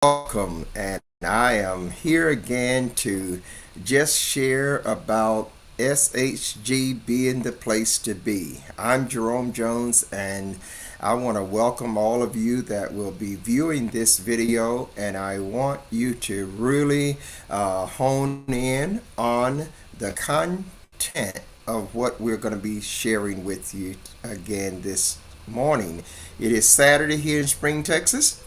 Welcome, and I am here again to just share about SHG being the place to be. I'm Jerome Jones, and I want to welcome all of you that will be viewing this video, and I want you to really hone in on the content of what we're going to be sharing with you again this morning. It is Saturday here in Spring, Texas.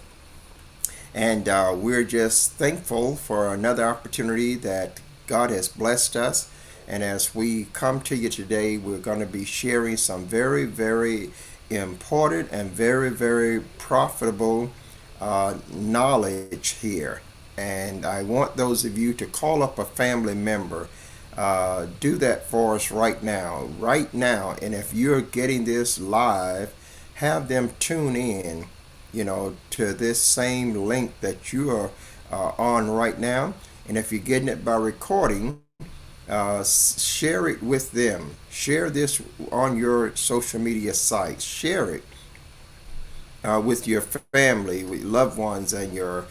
And we're just thankful for another opportunity that God has blessed us. And as we come to you today, we're going to be sharing some very, very important and very, very profitable knowledge here. And I want those of you to call up a family member. Do that for us right now. Right now. And if you're getting this live, have them tune in to this same link that you are on right now. And if you're getting it by recording, share it with them. Share this on your social media sites. Share it with your family, with loved ones, and your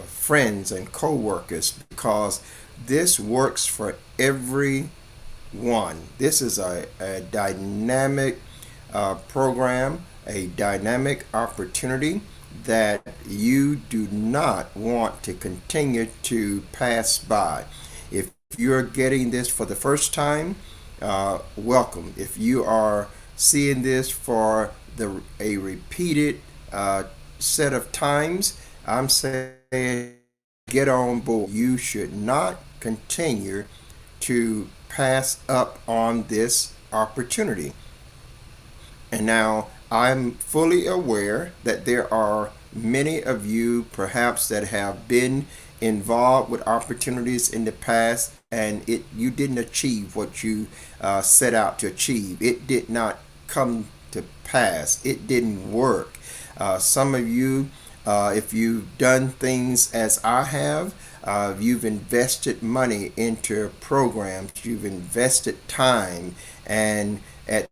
friends and co-workers, because this works for everyone. This is a dynamic program, a dynamic opportunity that you do not want to continue to pass by. If you're getting this for the first time, welcome. If you are seeing this for a repeated set of times, I'm saying get on board. You should not continue to pass up on this opportunity. And now I'm fully aware that there are many of you perhaps that have been involved with opportunities in the past, and you didn't achieve what you set out to achieve. It did not come to pass. It didn't work. Some of you, if you've done things as I have, you've invested money into programs, you've invested time, and at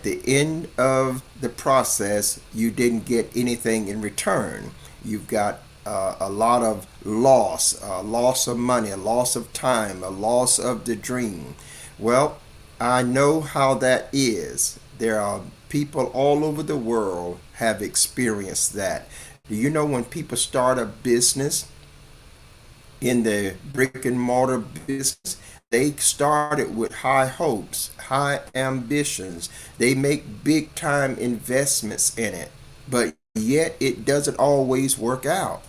the end of the process, you didn't get anything in return. You've got a lot of loss, a loss of money, a loss of time, a loss of the dream. Well, I know how that is. There are people all over the world have experienced that. Do you know when people start a business in the brick and mortar business, they started with high hopes, high ambitions. They make big time investments in it, but yet it doesn't always work out.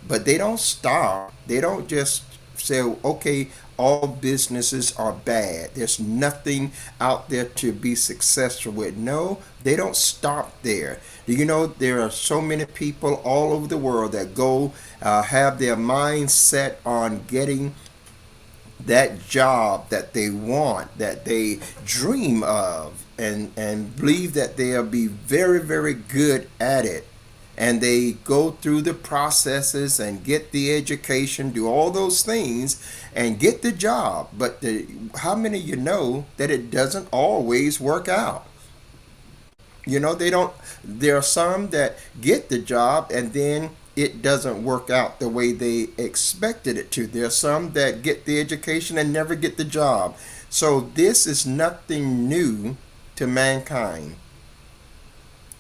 But they don't stop. They don't just say, okay, all businesses are bad. There's nothing out there to be successful with. No, they don't stop there. Do you know there are so many people all over the world that go have their mind set on getting that job that they want, that they dream of, and believe that they'll be very, very good at it. And they go through the processes and get the education, do all those things, and get the job. But how many of you know that it doesn't always work out? They don't. There are some that get the job and then it doesn't work out the way they expected it to. There are some that get the education and never get the job. So this is nothing new to mankind.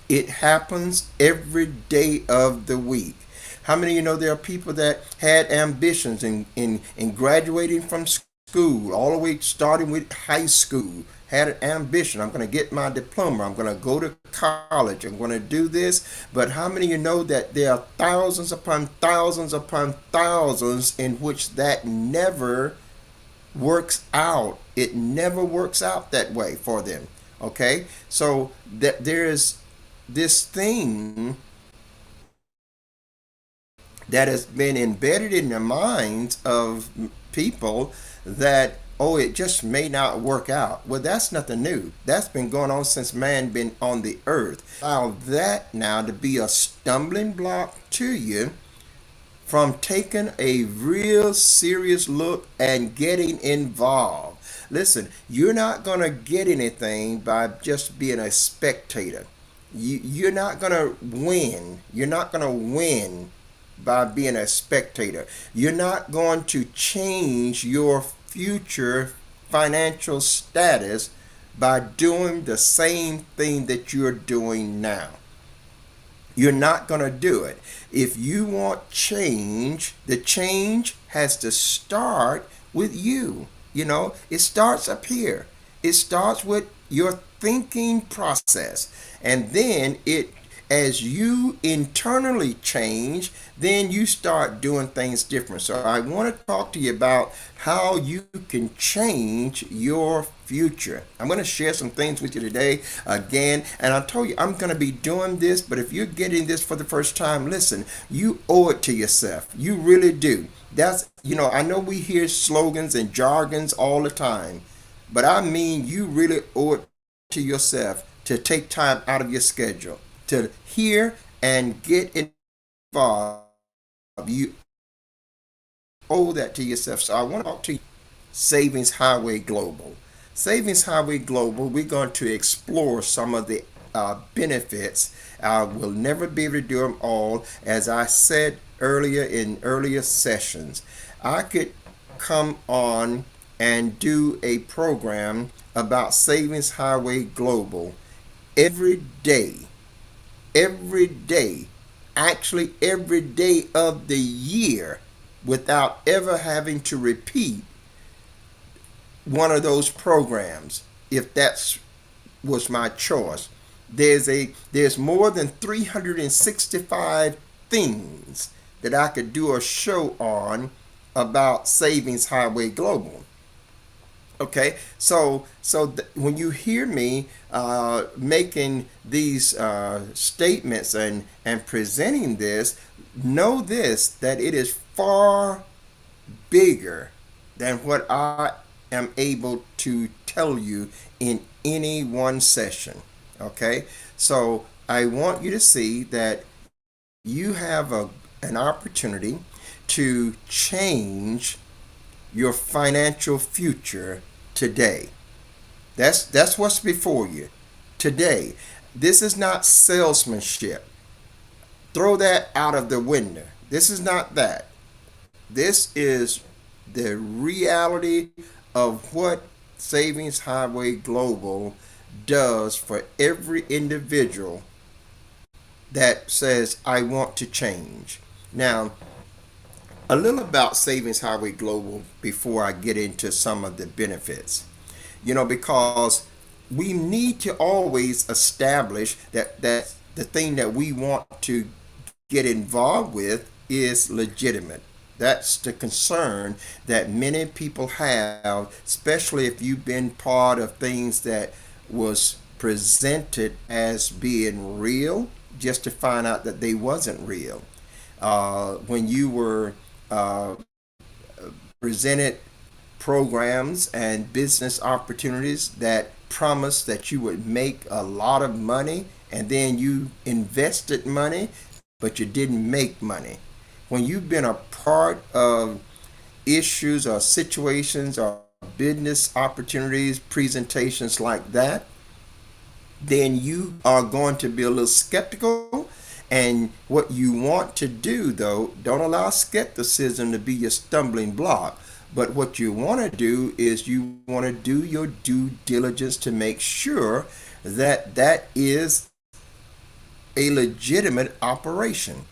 It happens every day of the week. How many of you know there are people that had ambitions in graduating from school, all the way starting with high school, had an ambition. I'm going to get my diploma. I'm going to go to college. I'm going to do this. But how many of you know that there are thousands upon thousands upon thousands in which that never works out? It never works out that way for them. Okay? So that there is this thing that has been embedded in the minds of people that, oh, it just may not work out. Well, that's nothing new. That's been going on since man been on the earth. Allow that now to be a stumbling block to you from taking a real serious look and getting involved. Listen, you're not going to get anything by just being a spectator. You're not going to win. You're not going to win by being a spectator. You're not going to change your future financial status by doing the same thing that you're doing now. You're not going to do it. If you want change, the change has to start with you. It starts up here. It starts with your thinking process. And then as you internally change, then you start doing things different. So I want to talk to you about how you can change your future. I'm going to share some things with you today again, and I told you I'm going to be doing this, but if you're getting this for the first time, listen, you owe it to yourself. You really do. I know we hear slogans and jargons all the time, but I mean you really owe it to yourself to take time out of your schedule to hear and get involved. You owe that to yourself. So I want to talk to you. Savings Highway Global. Savings Highway Global, we're going to explore some of the benefits. We'll never be able to do them all. As I said earlier in earlier sessions, I could come on and do a program about Savings Highway Global every day, actually every day of the year, without ever having to repeat one of those programs, if that was my choice. There's more than 365 things that I could do a show on about Savings Highway Global. Okay, when you hear me making these statements and presenting this, know this, that it is far bigger than what I am able to tell you in any one session. Okay, so I want you to see that you have an opportunity to change your financial future today. That's what's before you today. This is not salesmanship. Throw that out of the window. This is not that. This is the reality of what Savings Highway Global does for every individual that says, I want to change. Now, a little about Savings Highway Global before I get into some of the benefits. Because we need to always establish that the thing that we want to get involved with is legitimate. That's the concern that many people have, especially if you've been part of things that was presented as being real, just to find out that they wasn't real. When you were presented programs and business opportunities that promised that you would make a lot of money, and then you invested money, but you didn't make money. When you've been a part of issues or situations or business opportunities, presentations like that, then you are going to be a little skeptical. And what you want to do, though, don't allow skepticism to be your stumbling block. But what you want to do is you want to do your due diligence to make sure that that is a legitimate operation.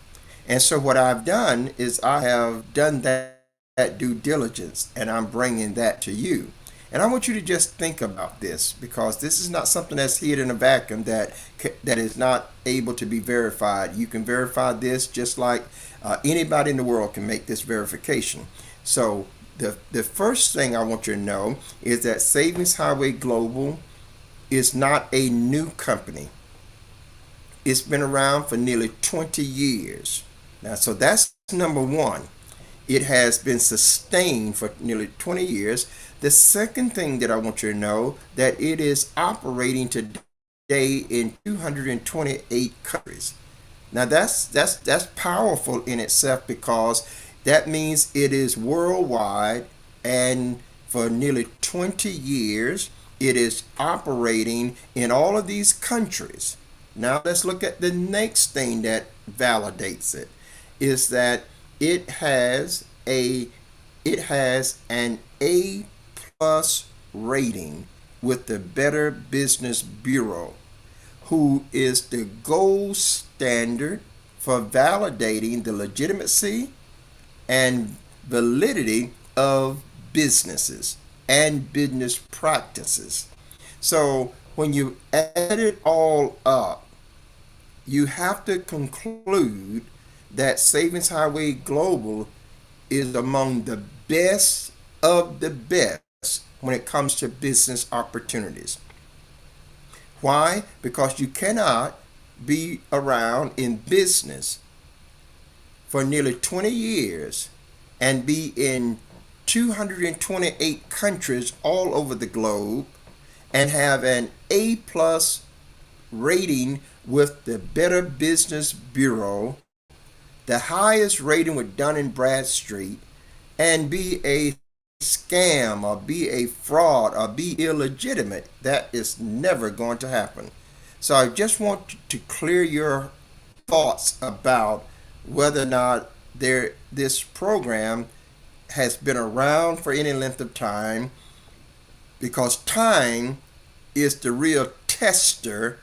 And so what I've done is I have done that due diligence, and I'm bringing that to you. And I want you to just think about this, because this is not something that's hid in a vacuum that is not able to be verified. You can verify this just like anybody in the world can make this verification. So the first thing I want you to know is that Savings Highway Global is not a new company. It's been around for nearly 20 years. Now, so that's number one. It has been sustained for nearly 20 years. The second thing that I want you to know, that it is operating today in 228 countries. Now that's powerful in itself, because that means it is worldwide, and for nearly 20 years it is operating in all of these countries. Now let's look at the next thing that validates it. is that it has a it has an A plus rating with the Better Business Bureau, who is the gold standard for validating the legitimacy and validity of businesses and business practices. So when you add it all up, you have to conclude that Savings Highway Global is among the best of the best when it comes to business opportunities. Why? Because you cannot be around in business for nearly 20 years and be in 228 countries all over the globe and have an A plus rating with the Better Business Bureau, the highest rating with Dun& Bradstreet, and be a scam or be a fraud or be illegitimate. That is never going to happen. So I just want to clear your thoughts about whether or not this program has been around for any length of time, because time is the real tester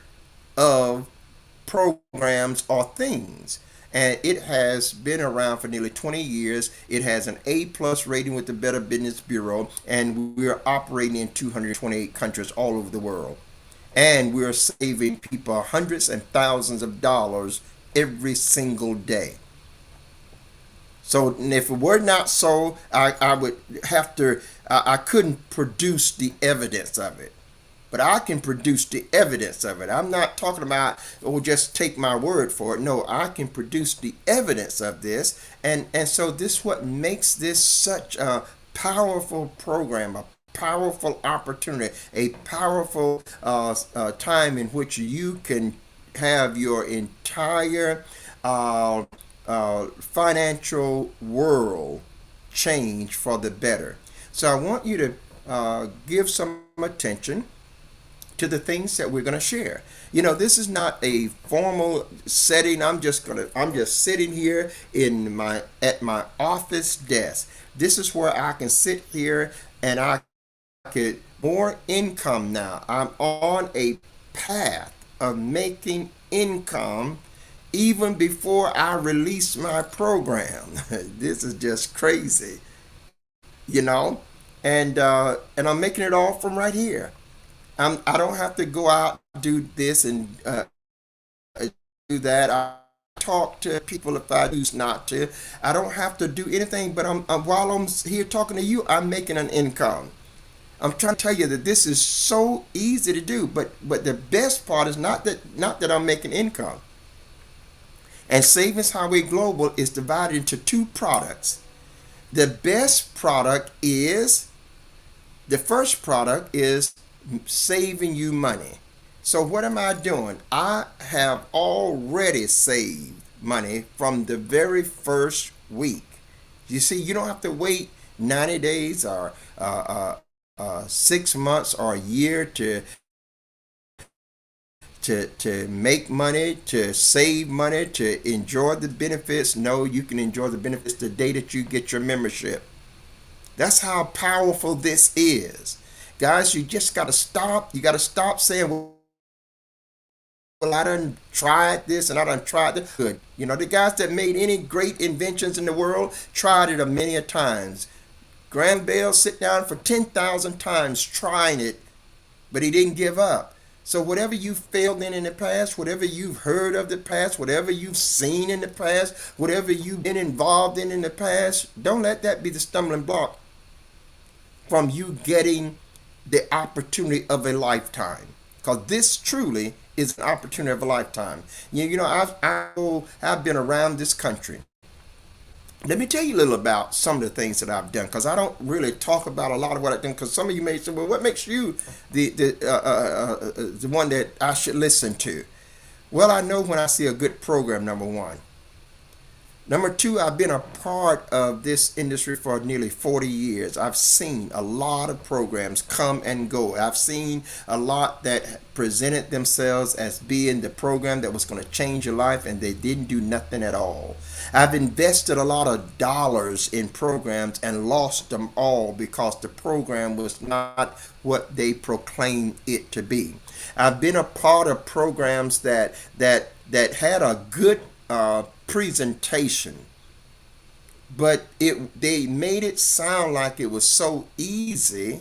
of programs or things. And it has been around for nearly 20 years. It has an A plus rating with the Better Business Bureau, and we're operating in 228 countries all over the world. And we're saving people hundreds and thousands of dollars every single day. So if it were not so, I would have to, I couldn't produce the evidence of it. But I can produce the evidence of it. I'm not talking about, oh, just take my word for it. No, I can produce the evidence of this. And so this is what makes this such a powerful program, a powerful opportunity, a powerful time in which you can have your entire financial world change for the better. So I want you to give some attention to the things that we're going to share. This is not a formal setting. I'm just sitting here at my office desk. This is where I can sit here and I get more income now. I'm on a path of making income even before I release my program. This is just crazy, you know, and I'm making it all from right here. I don't have to go out and do this and do that. I talk to people if I choose not to. I don't have to do anything, but while I'm here talking to you, I'm making an income. I'm trying to tell you that this is so easy to do, but the best part is not that I'm making income. And Savings Highway Global is divided into two products. The best product is, the first product is saving you money. So what am I doing? I have already saved money from the very first week. You see, you don't have to wait 90 days or 6 months or a year to make money, to save money, to enjoy the benefits. No, you can enjoy the benefits the day that you get your membership. That's how powerful this is. Guys, you just got to stop. You got to stop saying, well, I done tried this and I done tried that. Good. The guys that made any great inventions in the world tried it a many a times. Graham Bell sit down for 10,000 times trying it, but he didn't give up. So whatever you failed in the past, whatever you've heard of the past, whatever you've seen in the past, whatever you've been involved in the past, don't let that be the stumbling block from you getting the opportunity of a lifetime. Because this truly is an opportunity of a lifetime. I've been around this country. Let me tell you a little about some of the things that I've done, because I don't really talk about a lot of what I've done. Because some of you may say, "Well, what makes you the one that I should listen to?" Well, I know when I see a good program. Number one, Number two, I've been a part of this industry for nearly 40 years. I've seen a lot of programs come and go. I've seen a lot that presented themselves as being the program that was going to change your life, and they didn't do nothing at all. I've invested a lot of dollars in programs and lost them all because the program was not what they proclaimed it to be. I've been a part of programs that had a good presentation, but they made it sound like it was so easy.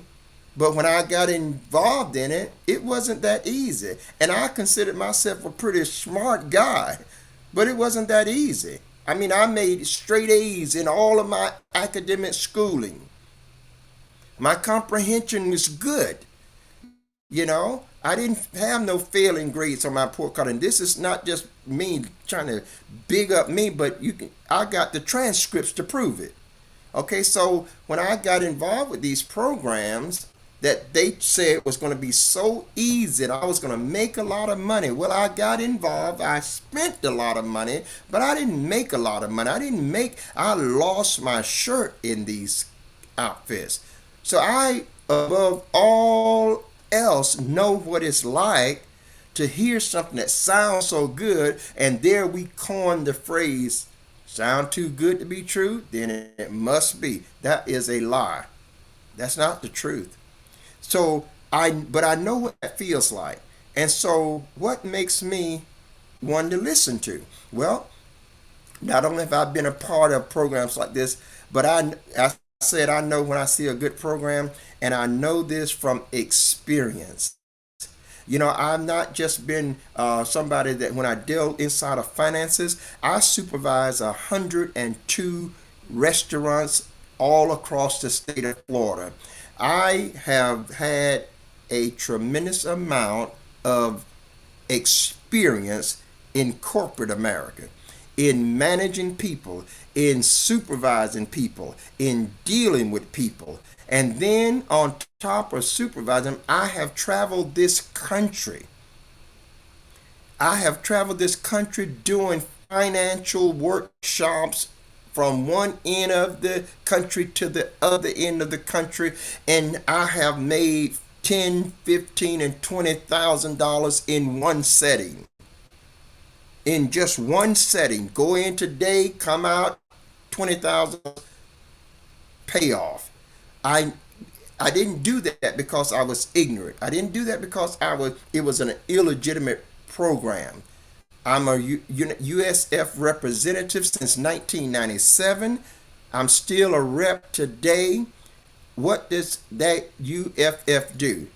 But when I got involved in it, it wasn't that easy. And I considered myself a pretty smart guy, but it wasn't that easy. I mean, I made straight A's in all of my academic schooling. My comprehension was good. I didn't have no failing grades on my report card, and this is not just me trying to big up me, but I got the transcripts to prove it. Okay, so when I got involved with these programs that they said was going to be so easy and I was going to make a lot of money, well, I got involved. I spent a lot of money, but I didn't make a lot of money. I lost my shirt in these outfits. So I, above all else, know what it's like to hear something that sounds so good, and there we coin the phrase, sound too good to be true, then it must be. That is a lie. That's not the truth. But I know what that feels like. And so what makes me one to listen to? Well, not only have I been a part of programs like this, but I said I know when I see a good program, and I know this from experience. I've not just been somebody that when I deal inside of finances, I supervise 102 restaurants all across the state of Florida. I have had a tremendous amount of experience in corporate America, in managing people, in supervising people, in dealing with people. And then on top of supervising, I have traveled this country. I have traveled this country doing financial workshops from one end of the country to the other end of the country, and I have made 10, 15, and $20,000 in one setting. In just one setting, go in today, come out, 20,000 payoff. I I didn't do that because I was ignorant. I didn't do that because it was an illegitimate program. I'm a USF representative since 1997. I'm still a rep today. What does that UFF do?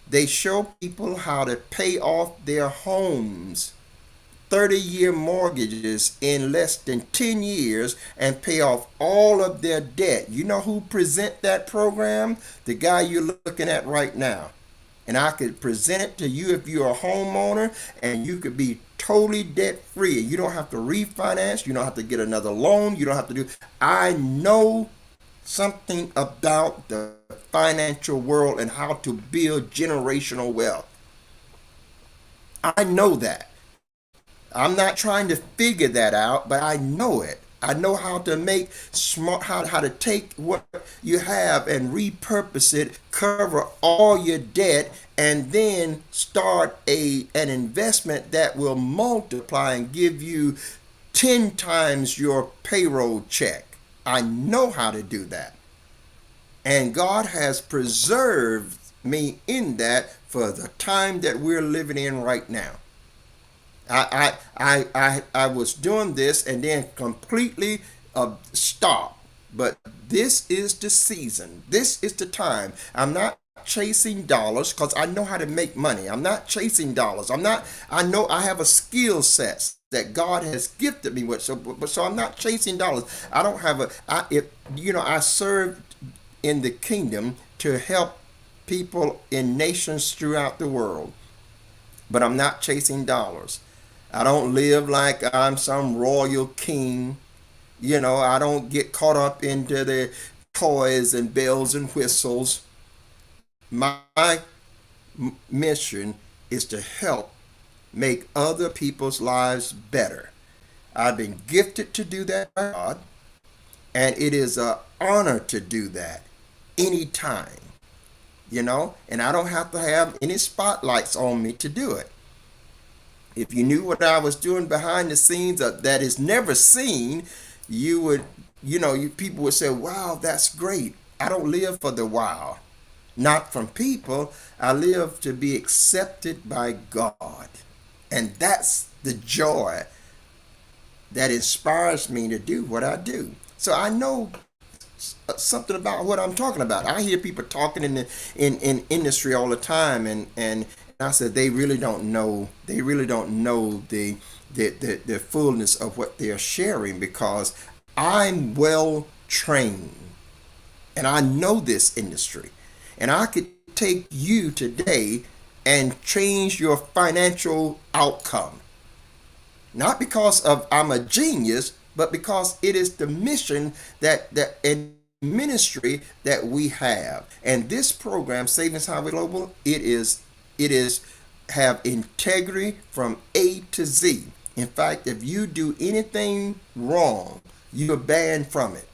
They show people how to pay off their homes, 30-year mortgages in less than 10 years, and pay off all of their debt. You know who present that program? The guy you're looking at right now. And I could present it to you if you're a homeowner, and you could be totally debt free. You don't have to refinance. You don't have to get another loan. You don't have to do. I know something about the financial world and how to build generational wealth. I know that. I'm not trying to figure that out, but I know it. I know how to make smart, how to take what you have and repurpose it, cover all your debt, and then start an investment that will multiply and give you 10 times your payroll check. I know how to do that. And God has preserved me in that for the time that we're living in right now. I was doing this and then completely stopped. But this is the season. This is the time. I'm not chasing dollars because I know how to make money. I'm not chasing dollars. I know I have a skill set that God has gifted me with. So I'm not chasing dollars. I don't have I serve in the kingdom to help people in nations throughout the world. But I'm not chasing dollars. I don't live like I'm some royal king. I don't get caught up into the toys and bells and whistles. My mission is to help make other people's lives better. I've been gifted to do that by God, and it is an honor to do that anytime, and I don't have to have any spotlights on me to do it. If you knew what I was doing behind the scenes that is never seen, you would, people would say, wow, that's great. I don't live for the wow. Not from people. I live to be accepted by God. And that's the joy that inspires me to do what I do. So I know something about what I'm talking about. I hear people talking in industry all the time, and I said they really don't know. They really don't know the fullness of what they're sharing, because I'm well trained and I know this industry, and I could take you today and change your financial outcome. Not because of I'm a genius, but because it is the mission that and ministry that we have. And this program, Savings Highway Global, it is have integrity from A to Z. In fact, if you do anything wrong, you are banned from it.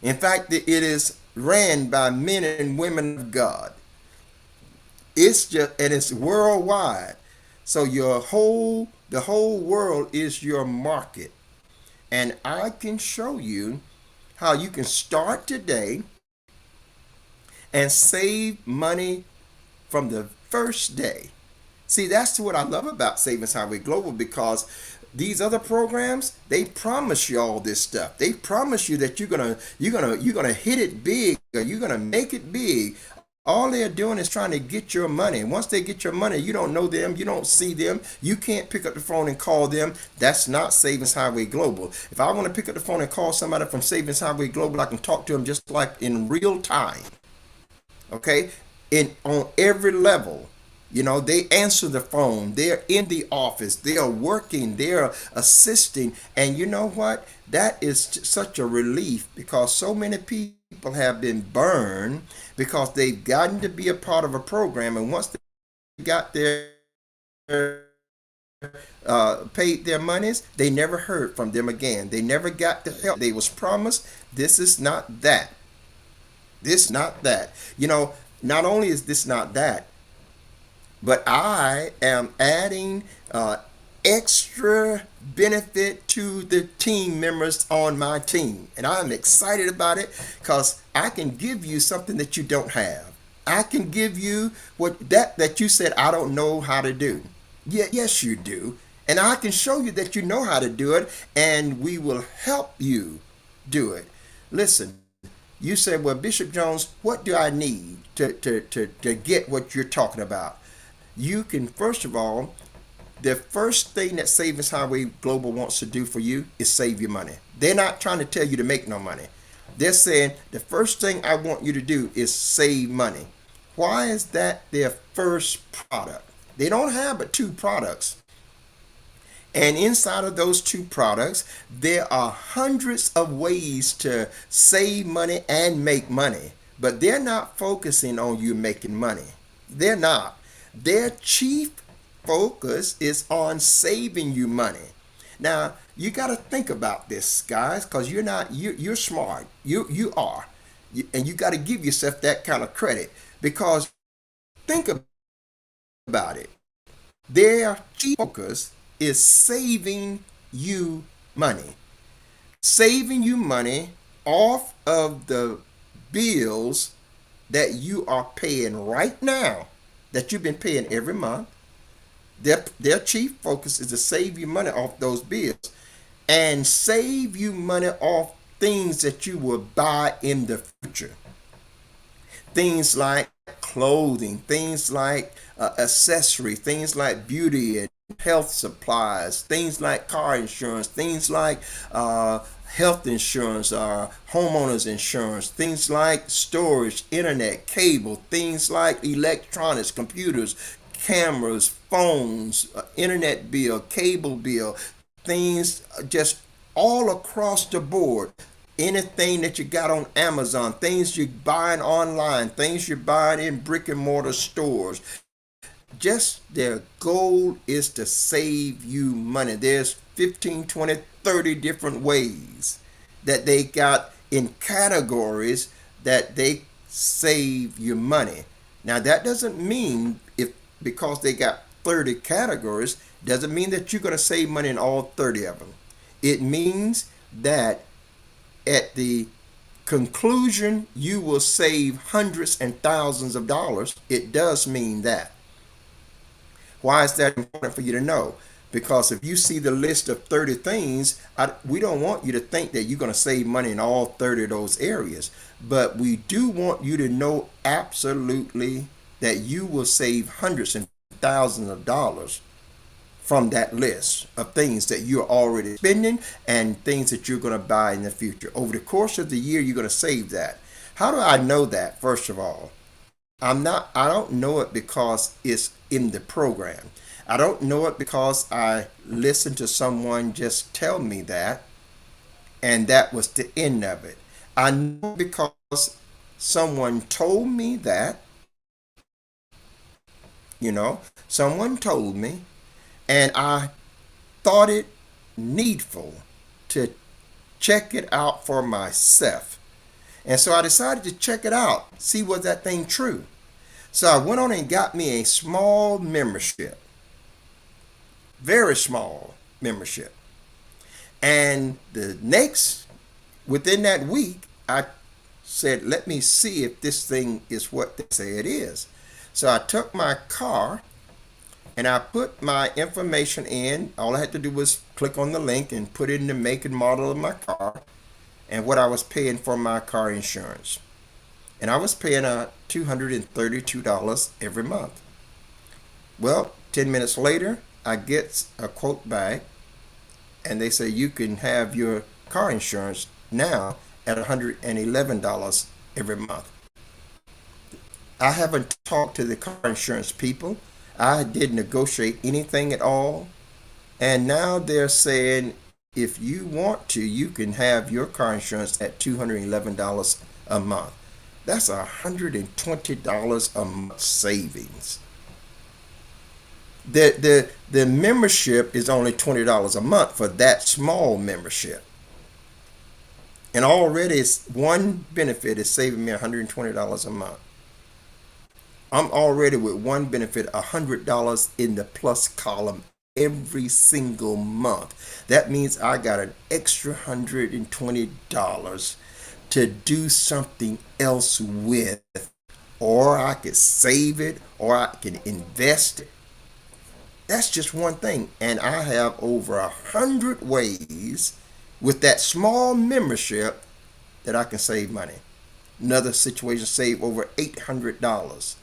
In fact, it is ran by men and women of God. It's worldwide. So the whole world is your market. And I can show you how you can start today and save money from the first day. See, that's what I love about Savings Highway Global, because these other programs, they promise you all this stuff. They promise you that you're gonna hit it big, or you're gonna make it big. All they're doing is trying to get your money. And once they get your money, you don't know them, you don't see them, you can't pick up the phone and call them. That's not Savings Highway Global. If I want to pick up the phone and call somebody from Savings Highway Global, I can talk to them just like in real time. Okay? On every level. They answer the phone. They're in the office. They are working. They're assisting. And you know what? That is such a relief, because so many people have been burned because they've gotten to be a part of a program. And once they got their paid their monies, they never heard from them again. They never got the help they was promised. This is not that. This not that. Not only is this not that, but I am adding extra benefit to the team members on my team. And I'm excited about it, because I can give you something that you don't have. I can give you what that you said I don't know how to do. Yeah, yes, you do. And I can show you that you know how to do it, and we will help you do it. Listen, you said, well, Bishop Jones, what do I need to get what you're talking about? You can, first of all, the first thing that Savings Highway Global wants to do for you is save you money. They're not trying to tell you to make no money. They're saying the first thing I want you to do is save money. Why is that their first product? They don't have but two products. And inside of those two products, there are hundreds of ways to save money and make money. But they're not focusing on you making money. They're not. Their chief focus is on saving you money. Now, you got to think about this, guys, because you're smart. You are. And you got to give yourself that kind of credit, because think about it. Their chief focus is saving you money. Saving you money off of the bills that you are paying right now, that you've been paying every month. Their chief focus is to save you money off those bills, and save you money off things that you will buy in the future. Things like clothing, things like accessory, things like beauty and health supplies, things like car insurance, things like health insurance, homeowners insurance, things like storage, internet, cable, things like electronics, computers, cameras, phones, internet bill, cable bill, things just all across the board. Anything that you got on Amazon, things you're buying online, things you're buying in brick and mortar stores. Just their goal is to save you money. There's 15, 20, 30 different ways that they got in categories that they save you money. Now that doesn't mean if because they got 30 categories doesn't mean that you're going to save money in all 30 of them. It means that at the conclusion you will save hundreds and thousands of dollars. It does mean that. Why is that important for you to know? Because if you see the list of 30 things, we don't want you to think that you're going to save money in all 30 of those areas. But we do want you to know absolutely that you will save hundreds and thousands of dollars from that list of things that you're already spending and things that you're going to buy in the future. Over the course of the year, you're going to save that. How do I know that? First of all, I don't know it because it's in the program. I don't know it because I listened to someone just tell me that and that was the end of it. I know because someone told me that, someone told me, and I thought it needful to check it out for myself. And so I decided to check it out, see was that thing true. So I went on and got me a small membership, very small membership. And within that week, I said, let me see if this thing is what they say it is. So I took my car and I put my information in. All I had to do was click on the link and put in the make and model of my car and what I was paying for my car insurance. And I was paying $232 every month. Well, 10 minutes later, I get a quote back and they say you can have your car insurance now at $111 every month. I haven't talked to the car insurance people. I didn't negotiate anything at all. And now they're saying if you want to, you can have your car insurance at $211 a month. That's $120 a month savings. The membership is only $20 a month for that small membership. And already one benefit is saving me $120 a month. I'm already with one benefit, $100 in the plus column every single month. That means I got an extra $120 to do something else with, or I could save it, or I can invest it. That's just one thing. And I have over 100 ways with that small membership that I can save money. Another situation, save over $800.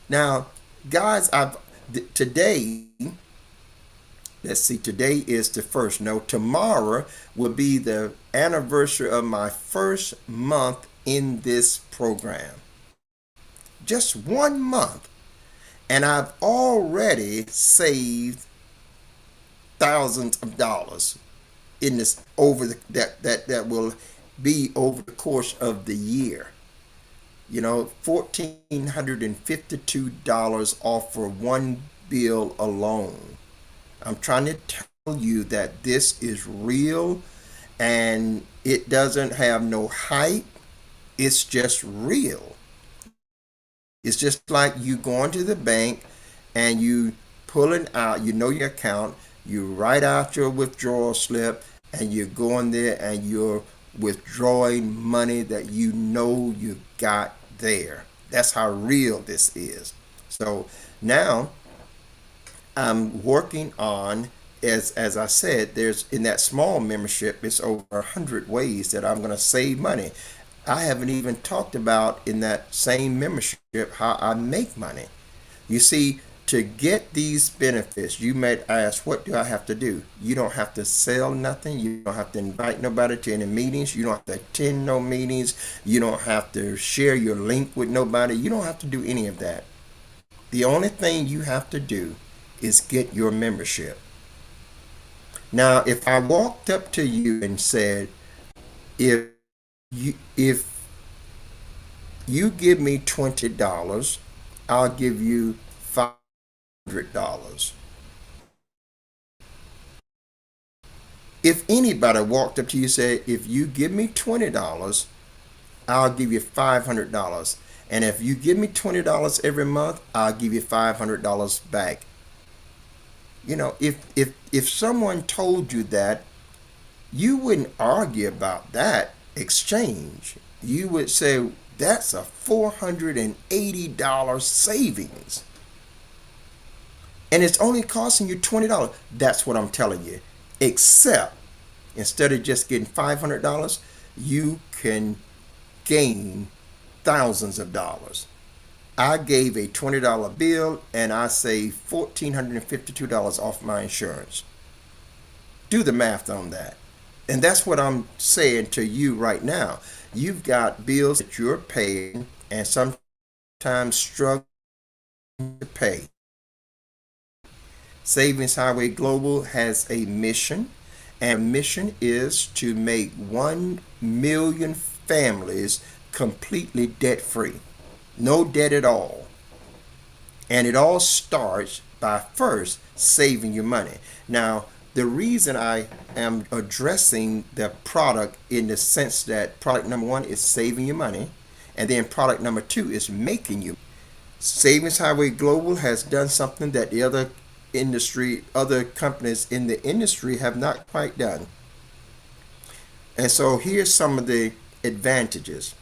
Now, guys, today, let's see, today is the first. No, tomorrow will be the anniversary of my first month in this program. Just 1 month. And I've already saved thousands of dollars in this that will be over the course of the year. $1,452 off for one bill alone. I'm trying to tell you that this is real and it doesn't have no hype. It's just real. It's just like you going to the bank and you pulling out, your account, you write out your withdrawal slip and you're going there and you're withdrawing money that you got there. That's how real this is. So now I'm working on, as I said, there's in that small membership, it's over 100 ways that I'm going to save money. I haven't even talked about in that same membership how I make money. You see, to get these benefits, you may ask, what do I have to do? You don't have to sell nothing. You don't have to invite nobody to any meetings. You don't have to attend no meetings. You don't have to share your link with nobody. You don't have to do any of that. The only thing you have to do is get your membership. Now, if I walked up to you and said, if you give me $20, I'll give you $500. If anybody walked up to you and said, if you give me $20, I'll give you $500. And if you give me $20 every month, I'll give you $500 back. If someone told you that, you wouldn't argue about that exchange. You would say, that's a $480 savings. And it's only costing you $20. That's what I'm telling you. Except, instead of just getting $500, you can gain thousands of dollars. I gave a $20 bill and I saved $1,452 off my insurance. Do the math on that. And that's what I'm saying to you right now. You've got bills that you're paying and sometimes struggle to pay. Savings Highway Global has a mission, and the mission is to make 1 million families completely debt free. No debt at all. And it all starts by first saving your money. Now, the reason I am addressing the product in the sense that product number one is saving your money, and then product number two is making you. Savings Highway Global has done something that the other companies in the industry have not quite done. And so here's some of the advantages.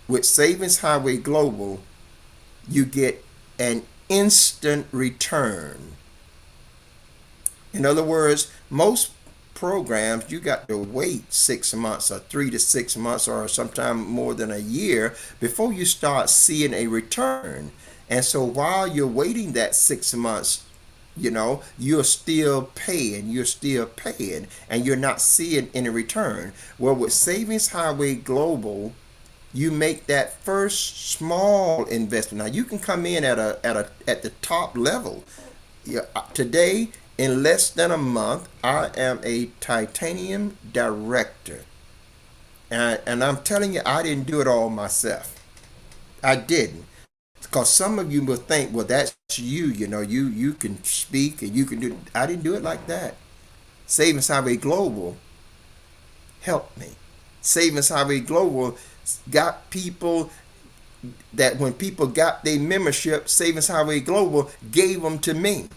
With Savings Highway Global, you get an instant return. In other words, most programs you got to wait 6 months or 3 to 6 months or sometime more than a year before you start seeing a return. And so while you're waiting that 6 months, you're still paying, and you're not seeing any return. Well, with Savings Highway Global, you make that first small investment. Now you can come in at the top level. Today, in less than a month, I am a titanium director, and I'm telling you, I didn't do it all myself. I didn't, because some of you will think, well, that's you. You can speak and you can do. I didn't do it like that. Savings Highway Global helped me. Savings Highway Global got people that when people got their membership, Savings Highway Global gave them to me.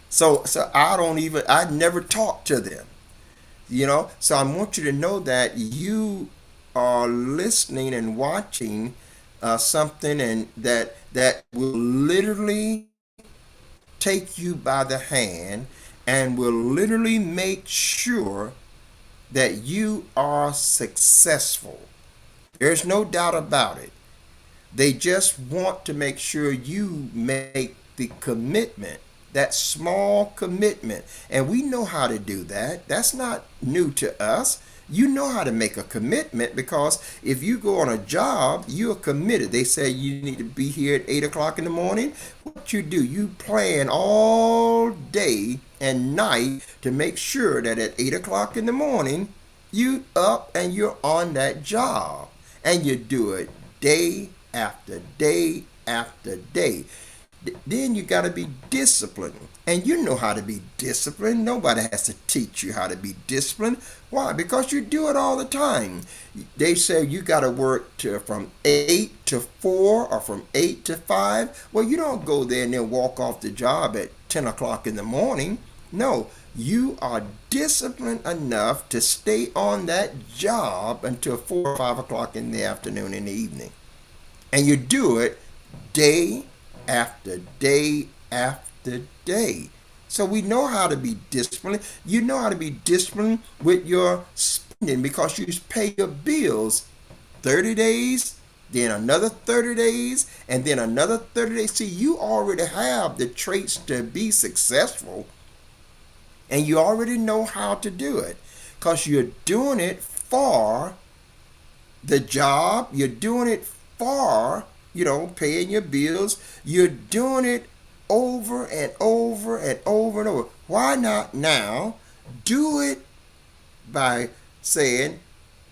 So I never talk to them. So I want you to know that you are listening and watching something and that will literally take you by the hand and will literally make sure that you are successful. There's no doubt about it. They just want to make sure you make the commitment, that small commitment. And we know how to do that. That's not new to us. You know how to make a commitment, because if you go on a job, you're committed. They say you need to be here at 8 o'clock in the morning. What you do, you plan all day and night to make sure that at 8 o'clock in the morning, you up and you're on that job. And you do it day after day after day. Then you got to be disciplined. And you know how to be disciplined. Nobody has to teach you how to be disciplined. Why? Because you do it all the time. They say you got to work from 8 to 4 or from 8 to 5. Well, you don't go there and then walk off the job at 10 o'clock in the morning. No, you are disciplined enough to stay on that job until 4 or 5 o'clock in the afternoon, in the evening. And you do it day after day after day. So we know how to be disciplined. You know how to be disciplined with your spending, because you pay your bills 30 days, then another 30 days, and then another 30 days. See, you already have the traits to be successful, and you already know how to do it, because you're doing it for the job. You're doing it for paying your bills. You're doing it over and over and over and over. Why not now do it by saying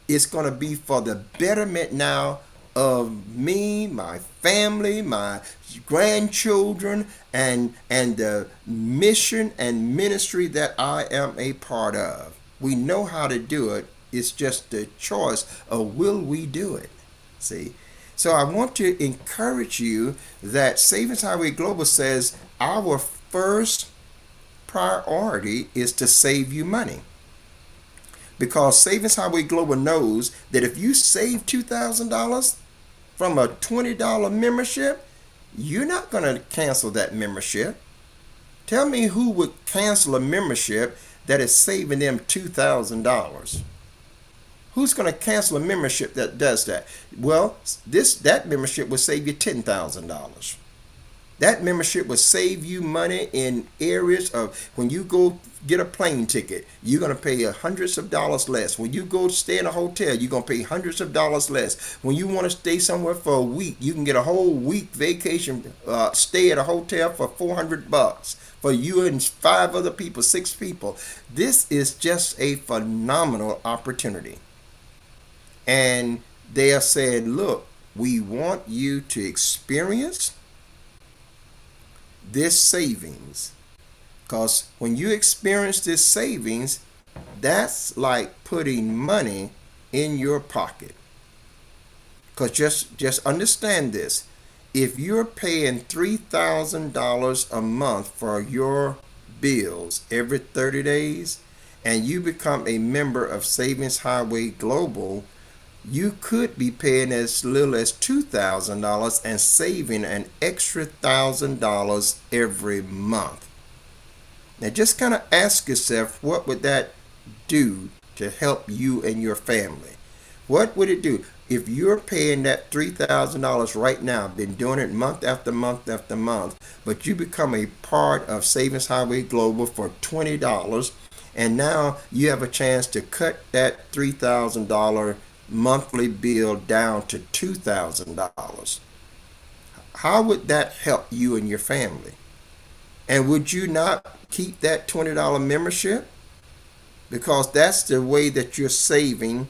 it's going to be for the betterment now of me, my family, my grandchildren, and the mission and ministry that I am a part of. We know how to do it. It's just the choice of will we do it. See? So I want to encourage you that Savings Highway Global says our first priority is to save you money. Because Savings Highway Global knows that if you save $2,000 from a $20 membership, you're not going to cancel that membership. Tell me who would cancel a membership that is saving them $2,000? Who's going to cancel a membership that does that? Well, that membership will save you $10,000. That membership will save you money in areas of when you go get a plane ticket, you're going to pay hundreds of dollars less. When you go stay in a hotel, you're going to pay hundreds of dollars less. When you want to stay somewhere for a week, you can get a whole week vacation stay at a hotel for $400 for you and 5 other people, 6 people. This is just a phenomenal opportunity. And they are saying, look, we want you to experience this savings, because when you experience this savings, that's like putting money in your pocket. Because just understand this: if you're paying $3,000 a month for your bills every 30 days and you become a member of Savings Highway Global, you could be paying as little as $2,000 and saving an extra $1,000 every month. Now just kind of ask yourself, what would that do to help you and your family? What would it do? If you're paying that $3,000 right now, been doing it month after month after month, but you become a part of Savings Highway Global for $20, and now you have a chance to cut that $3,000 monthly bill down to $2,000. How would that help you and your family? And would you not keep that $20 membership? Because that's the way that you're saving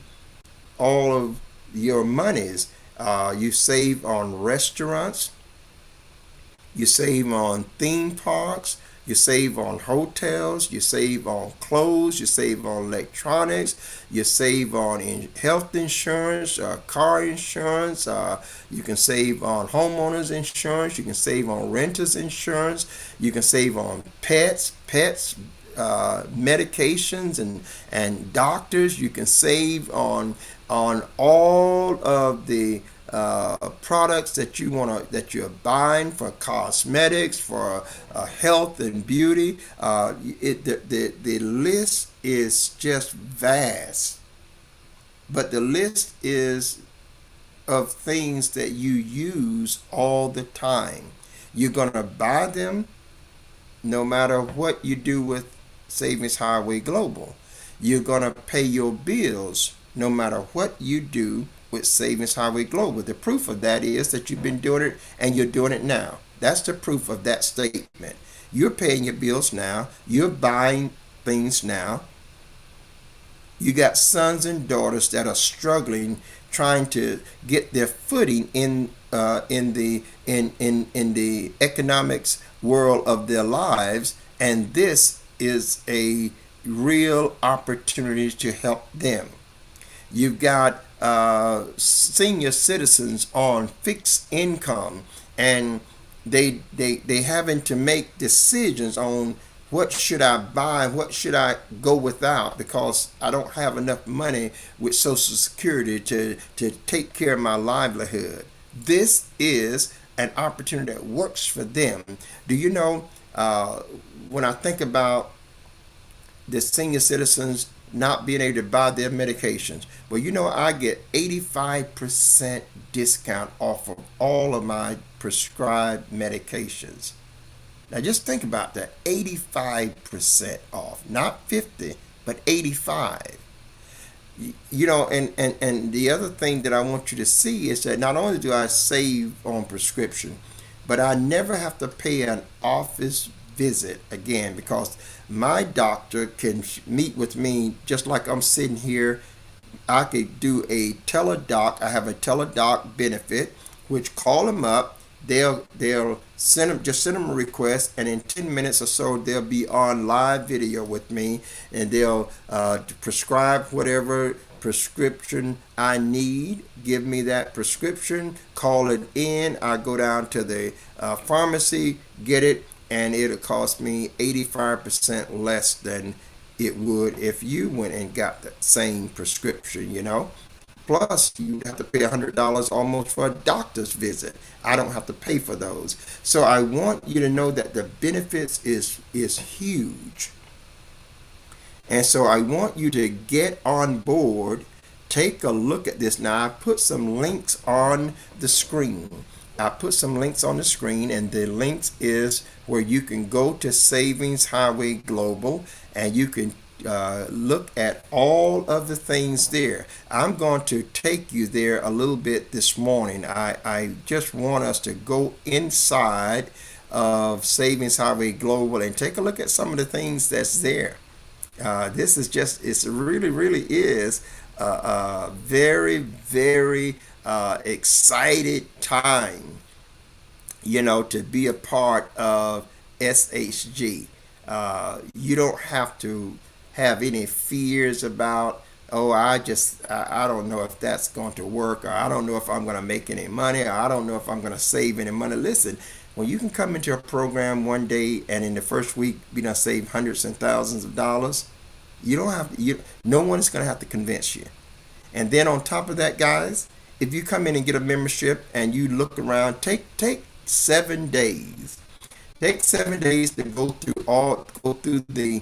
all of your monies. You save on restaurants, you save on theme parks, you save on hotels, you save on clothes, you save on electronics, you save on health insurance, car insurance, you can save on homeowners insurance, you can save on renters insurance, you can save on pets, medications and doctors. You can save on all of the products that you're buying for cosmetics, for health and beauty. The list is just vast, but the list is of things that you use all the time. You're gonna buy them no matter what you do with Savings Highway Global. You're gonna pay your bills no matter what you do with Savings Highway Global. The proof of that is that you've been doing it and you're doing it now. That's the proof of that statement. You're paying your bills now. You're buying things now. You got sons and daughters that are struggling, trying to get their footing in the economics world of their lives, and this is a real opportunity to help them. You've got senior citizens on fixed income, and they having to make decisions on what should I buy, what should I go without, because I don't have enough money with Social Security to take care of my livelihood. This is an opportunity that works for them. Do you know, when I think about the senior citizens not being able to buy their medications, well, you know, I get 85% discount off of all of my prescribed medications. Now just think about that, 85% off, not 50, but 85. You know, and the other thing that I want you to see is that not only do I save on prescription, but I never have to pay an office visit again, because my doctor can meet with me just like I'm sitting here do a teledoc. I have a teledoc benefit, which call them up. They'll send them a request, and in 10 minutes or so they'll be on live video with me, and they'll prescribe whatever prescription I need. Give me that prescription, call it in. I go down to the pharmacy, get it, and it'll cost me 85% less than it would if you went and got the same prescription. Plus, you have to pay $100 almost for a doctor's visit. I don't have to pay for those. So I want you to know that the benefits is huge. And so I want you to get on board. Take a look at this. Now, I put some links on the screen. And the links is where you can go to Savings Highway Global, and you can look at all of the things there. I'm going to take you there a little bit this morning. I just want us to go inside of Savings Highway Global and take a look at some of the things that's there. This is just, it really, really is a very, very excited time, to be a part of SHG. You don't have to have any fears about, oh, I don't know if that's going to work, or I don't know if I'm going to make any money, or I don't know if I'm going to save any money. Listen, when you can come into a program one day and in the first week be done save hundreds and thousands of dollars, you don't have no one is going to have to convince you. And then on top of that, guys, if you come in and get a membership and you look around, take 7 days. Take 7 days to go through the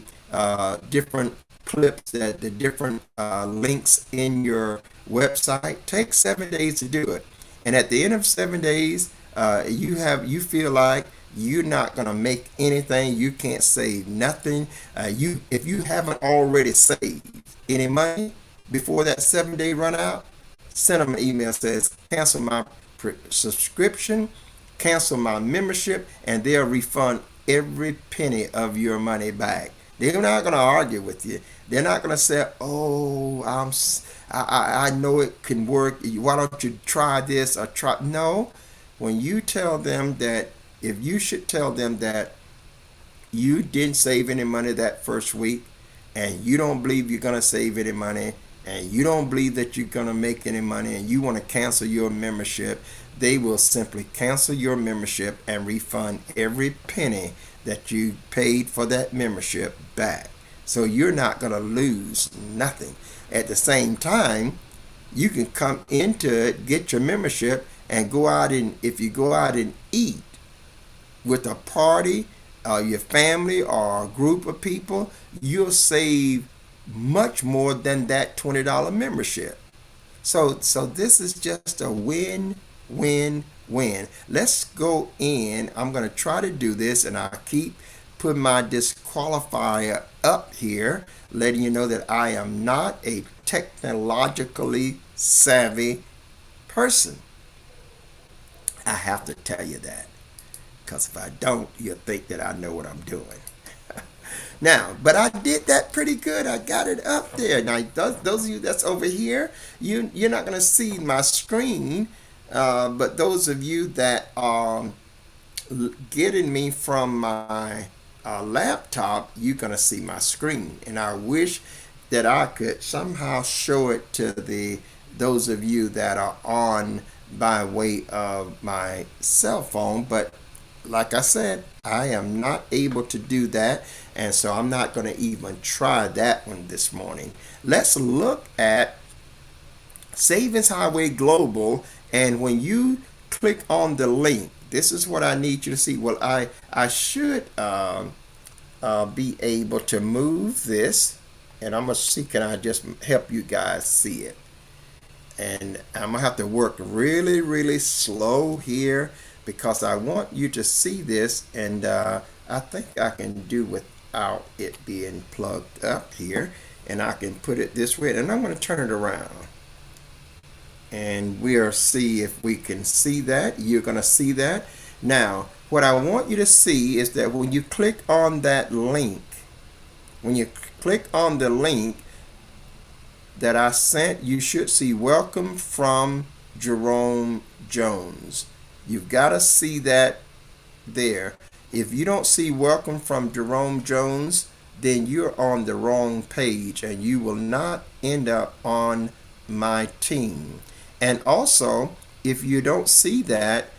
different clips, the different links in your website. Take 7 days to do it. And at the end of 7 days, you feel like you're not going to make anything. You can't save nothing. If you haven't already saved any money before that 7-day run out, send them an email that says cancel my subscription, cancel my membership, and they'll refund every penny of your money back. They're not going to argue with you. They're not going to say, oh, I know it can work. Why don't you try this or try? No. When you tell them that, if you should tell them that you didn't save any money that first week, and you don't believe you're going to save any money, and you don't believe that you're going to make any money, and you want to cancel your membership, they will simply cancel your membership and refund every penny that you paid for that membership back. So you're not going to lose nothing. At the same time, you can come into it, get your membership, and go out, and if you go out and eat with a party, your family or a group of people, you'll save much more than that $20 membership. So this is just a win. Let's go in. I'm going to try to do this, and I keep putting my disqualifier up here, letting you know that I am not a technologically savvy person. I have to tell you that, because if I don't, you'll think that I know what I'm doing. Now, but I did that pretty good. I got it up there. Now, those of you that's over here, you're not going to see my screen, but those of you that are getting me from my laptop, you're going to see my screen. And I wish that I could somehow show it to those of you that are on by way of my cell phone, but like I said, I am not able to do that, and so I'm not going to even try that one this morning. Let's look at Savings Highway Global, and when you click on the link, this is what I need you to see. Well, I should be able to move this, and I'm going to see, can I just help you guys see it? And I'm going to have to work really, really slow here, because I want you to see this, and I think I can do without it being plugged up here, and I can put it this way, and I'm going to turn it around, and we'll see if we can see that. You're going to see that. Now, what I want you to see is that when you click on the link, that I sent, you should see welcome from Jerome Jones. You've got to see that there. If you don't see welcome from Jerome Jones, then you're on the wrong page and you will not end up on my team. And also, if you don't see that,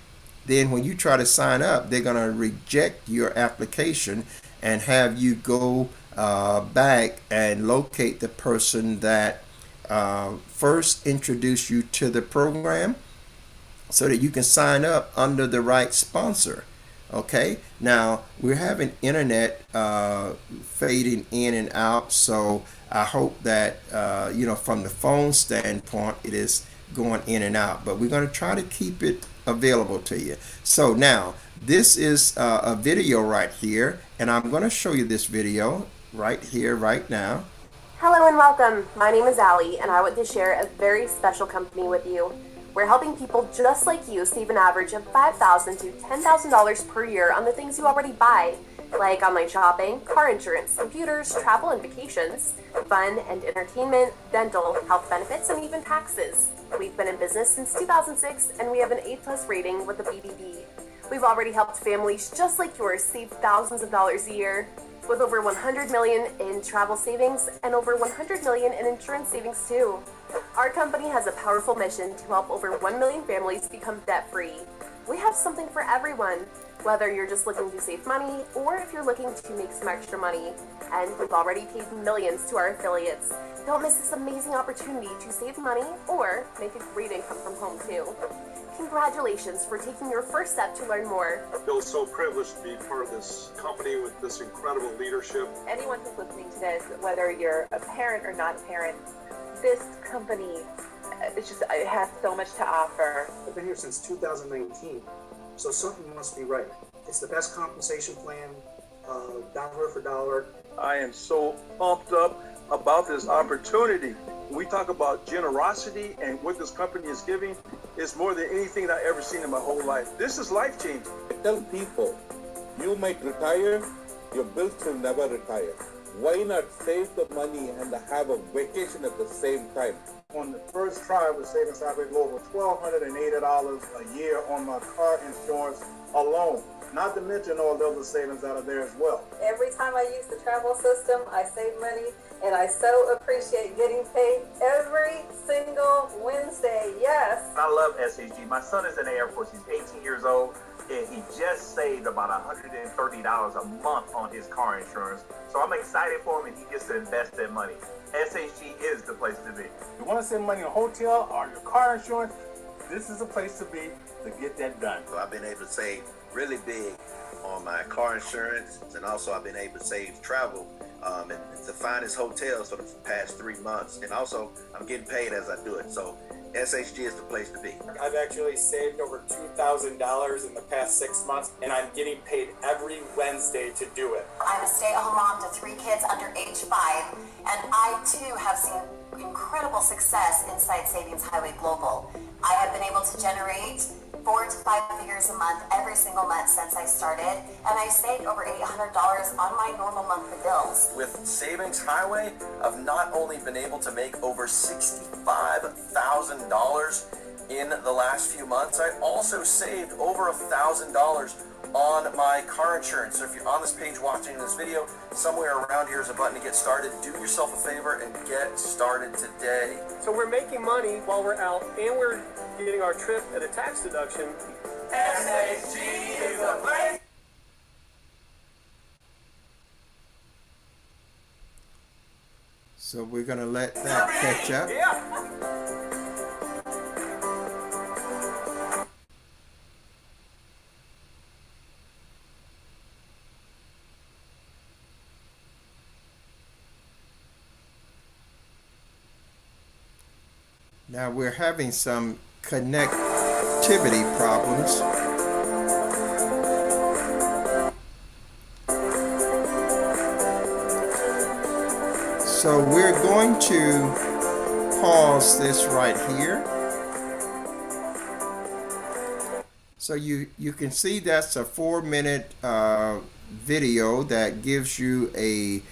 then when you try to sign up, they're going to reject your application and have you go back and locate the person that first introduced you to the program so that you can sign up under the right sponsor. Okay, now we're having internet fading in and out, so I hope that from the phone standpoint, it is going in and out. But we're going to try to keep it available to you. So now this is a video right here, and I'm going to show you this video right here, right now. Hello and welcome. My name is Allie, and I want to share a very special company with you. We're helping people just like you save an average of $5,000 to $10,000 per year on the things you already buy, like online shopping, car insurance, computers, travel and vacations, fun and entertainment, dental, health benefits, and even taxes. We've been in business since 2006, and we have an A+ rating with the BBB. We've already helped families just like yours save thousands of dollars a year, with over $100 million in travel savings and over $100 million in insurance savings too. Our company has a powerful mission to help over 1 million families become debt-free. We have something for everyone, whether you're just looking to save money or if you're looking to make some extra money. And we've already paid millions to our affiliates. Don't miss this amazing opportunity to save money or make a great income from home too. Congratulations for taking your first step to learn more. I feel so privileged to be part of this company with this incredible leadership. Anyone who's listening to this, whether you're a parent or not a parent, this company, it has so much to offer. I've been here since 2019, so something must be right. It's the best compensation plan, dollar for dollar. I am so pumped up about this opportunity. When we talk about generosity and what this company is giving, it's more than anything that I've ever seen in my whole life. This is life-changing. I tell people, you might retire, your bills will never retire. Why not save the money and have a vacation at the same time? On the first try with Savings Highway Global, $1,280 a year on my car insurance alone. Not to mention all the other savings that are there as well. Every time I use the travel system, I save money, and I so appreciate getting paid every single Wednesday. Yes. I love SHG. My son is in the Air Force. He's 18 years old, and he just saved about $130 a month on his car insurance. So I'm excited for him, and he gets to invest that money. SHG is the place to be. You want to save money on hotel or your car insurance? This is a place to be to get that done. So I've been able to save really big on my car insurance, and also I've been able to save travel in the finest hotels for the past 3 months, and also I'm getting paid as I do it. So SHG is the place to be. I've actually saved over $2,000 in the past 6 months, and I'm getting paid every Wednesday to do it. I'm a stay-at-home mom to 3 kids under age 5, and I too have seen incredible success inside Savings Highway Global. I have been able to generate 4 to 5 figures a month every single month since I started, and I saved over $800 on my normal monthly bills. With Savings Highway, I've not only been able to make over $65,000 in the last few months, I also saved over $1,000 on my car insurance. So if you're on this page watching this video, somewhere around here is a button to get started. Do yourself a favor and get started today. So we're making money while we're out, and we're getting our trip at a tax deduction. SHG is a place. So we're going to let that catch up. Yeah. Now we're having some connectivity problems. So we're going to pause this right here. So you can see that's a 4-minute video that gives you an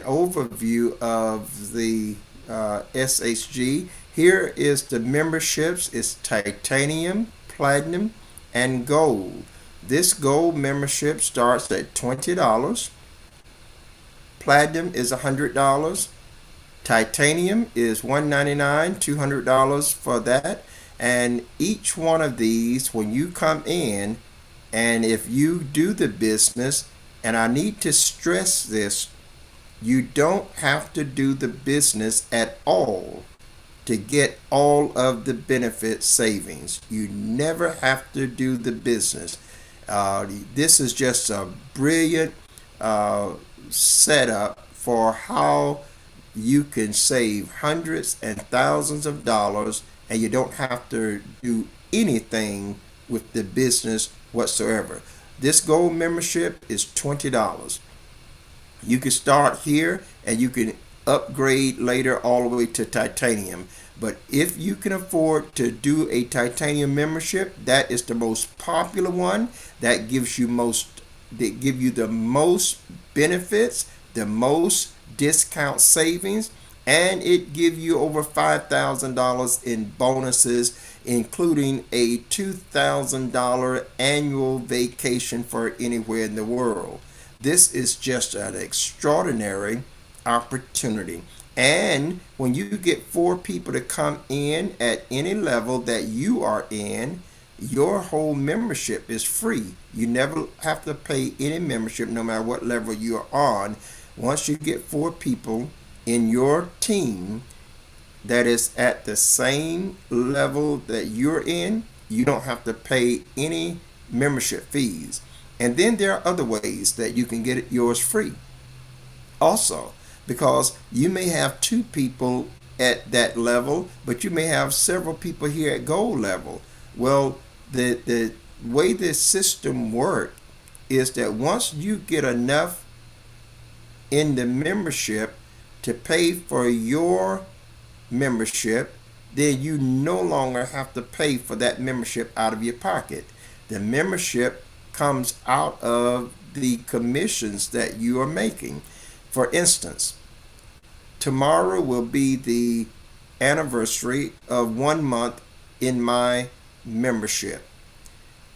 overview of the SHG. Here is the memberships. It's titanium, platinum, and gold. This gold membership starts at $20. Platinum is $100. Titanium is $199, $200 for that. And each one of these, when you come in, and if you do the business, and I need to stress this, you don't have to do the business at all to get all of the benefit savings. You never have to do the business. This is just a brilliant setup for how you can save hundreds and thousands of dollars, and you don't have to do anything with the business whatsoever. This gold membership is $20. You can start here and you can upgrade later all the way to titanium. But if you can afford to do a titanium membership, that is the most popular one. That gives you the most benefits, the most discount savings, and it gives you over $5,000 in bonuses, including a $2,000 annual vacation for anywhere in the world. This is just an extraordinary opportunity. And when you get 4 people to come in at any level that you are in, your whole membership is free. You never have to pay any membership no matter what level you're on. Once you get 4 people in your team that is at the same level that you're in, you don't have to pay any membership fees. And then there are other ways that you can get yours free also, because you may have 2 people at that level, but you may have several people here at gold level. Well, the way this system works is that once you get enough in the membership to pay for your membership, then you no longer have to pay for that membership out of your pocket. The membership comes out of the commissions that you are making. For instance, tomorrow will be the anniversary of 1 month in my membership.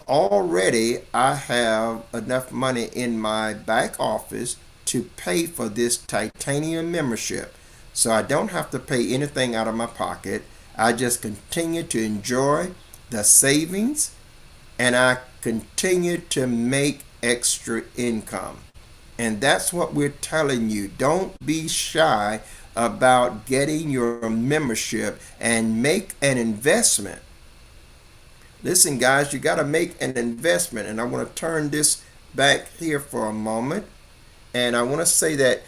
Already I have enough money in my back office to pay for this titanium membership. So I don't have to pay anything out of my pocket. I just continue to enjoy the savings, and I continue to make extra income. And that's what we're telling you. Don't be shy about getting your membership and make an investment. Listen, guys, you got to make an investment. And I want to turn this back here for a moment. And I want to say that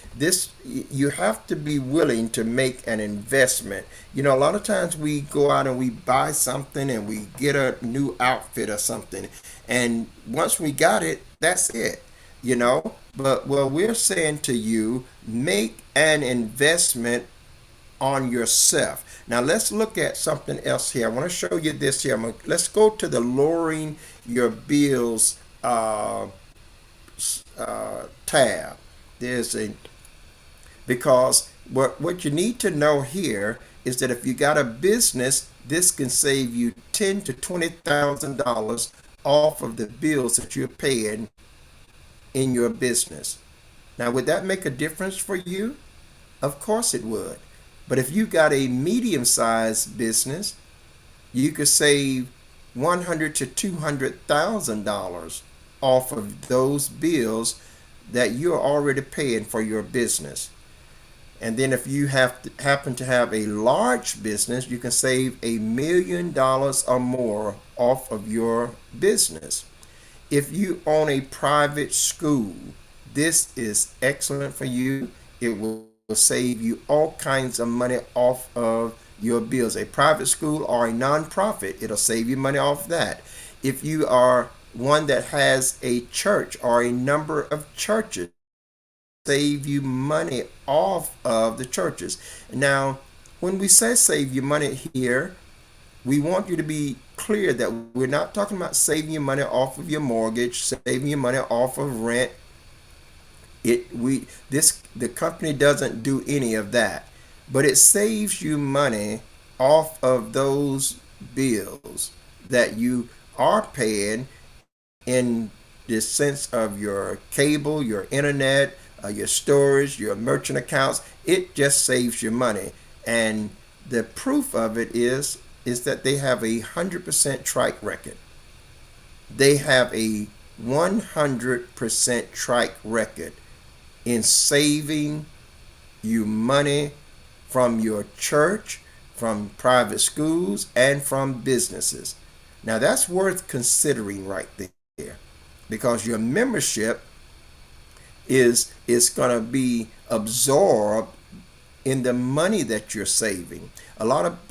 you have to be willing to make an investment. You know, a lot of times we go out and we buy something and we get a new outfit or something. And once we got it, that's it, you know. But well, we're saying to you, make an investment on yourself. Now let's look at something else here. I want to show you this here. Let's go to the lowering your bills tab. Because what you need to know here is that if you got a business, this can save you $10,000 to $20,000 off of the bills that you're paying in your business. Now, would that make a difference for you? Of course it would. But if you got a medium-sized business, you could save $100,000 to $200,000 off of those bills that you're already paying for your business. And then if you happen to have a large business, you can save $1 million or more off of your business. If you own a private school, this is excellent for you. It will save you all kinds of money off of your bills. A private school or a nonprofit, it'll save you money off that. If you are one that has a church or a number of churches, save you money off of the churches. Now, when we say save you money here, we want you to be clear that we're not talking about saving your money off of your mortgage, saving your money off of rent. The company doesn't do any of that. but it saves you money off of those bills that you are paying in the sense of your cable, your internet, your storage, your merchant accounts. It just saves you money. And the proof of it is that they have a 100% trike record. They have a 100% trike record in saving you money from your church, from private schools, and from businesses. Now that's worth considering right there, because your membership is going to be absorbed in the money that you're saving. A lot of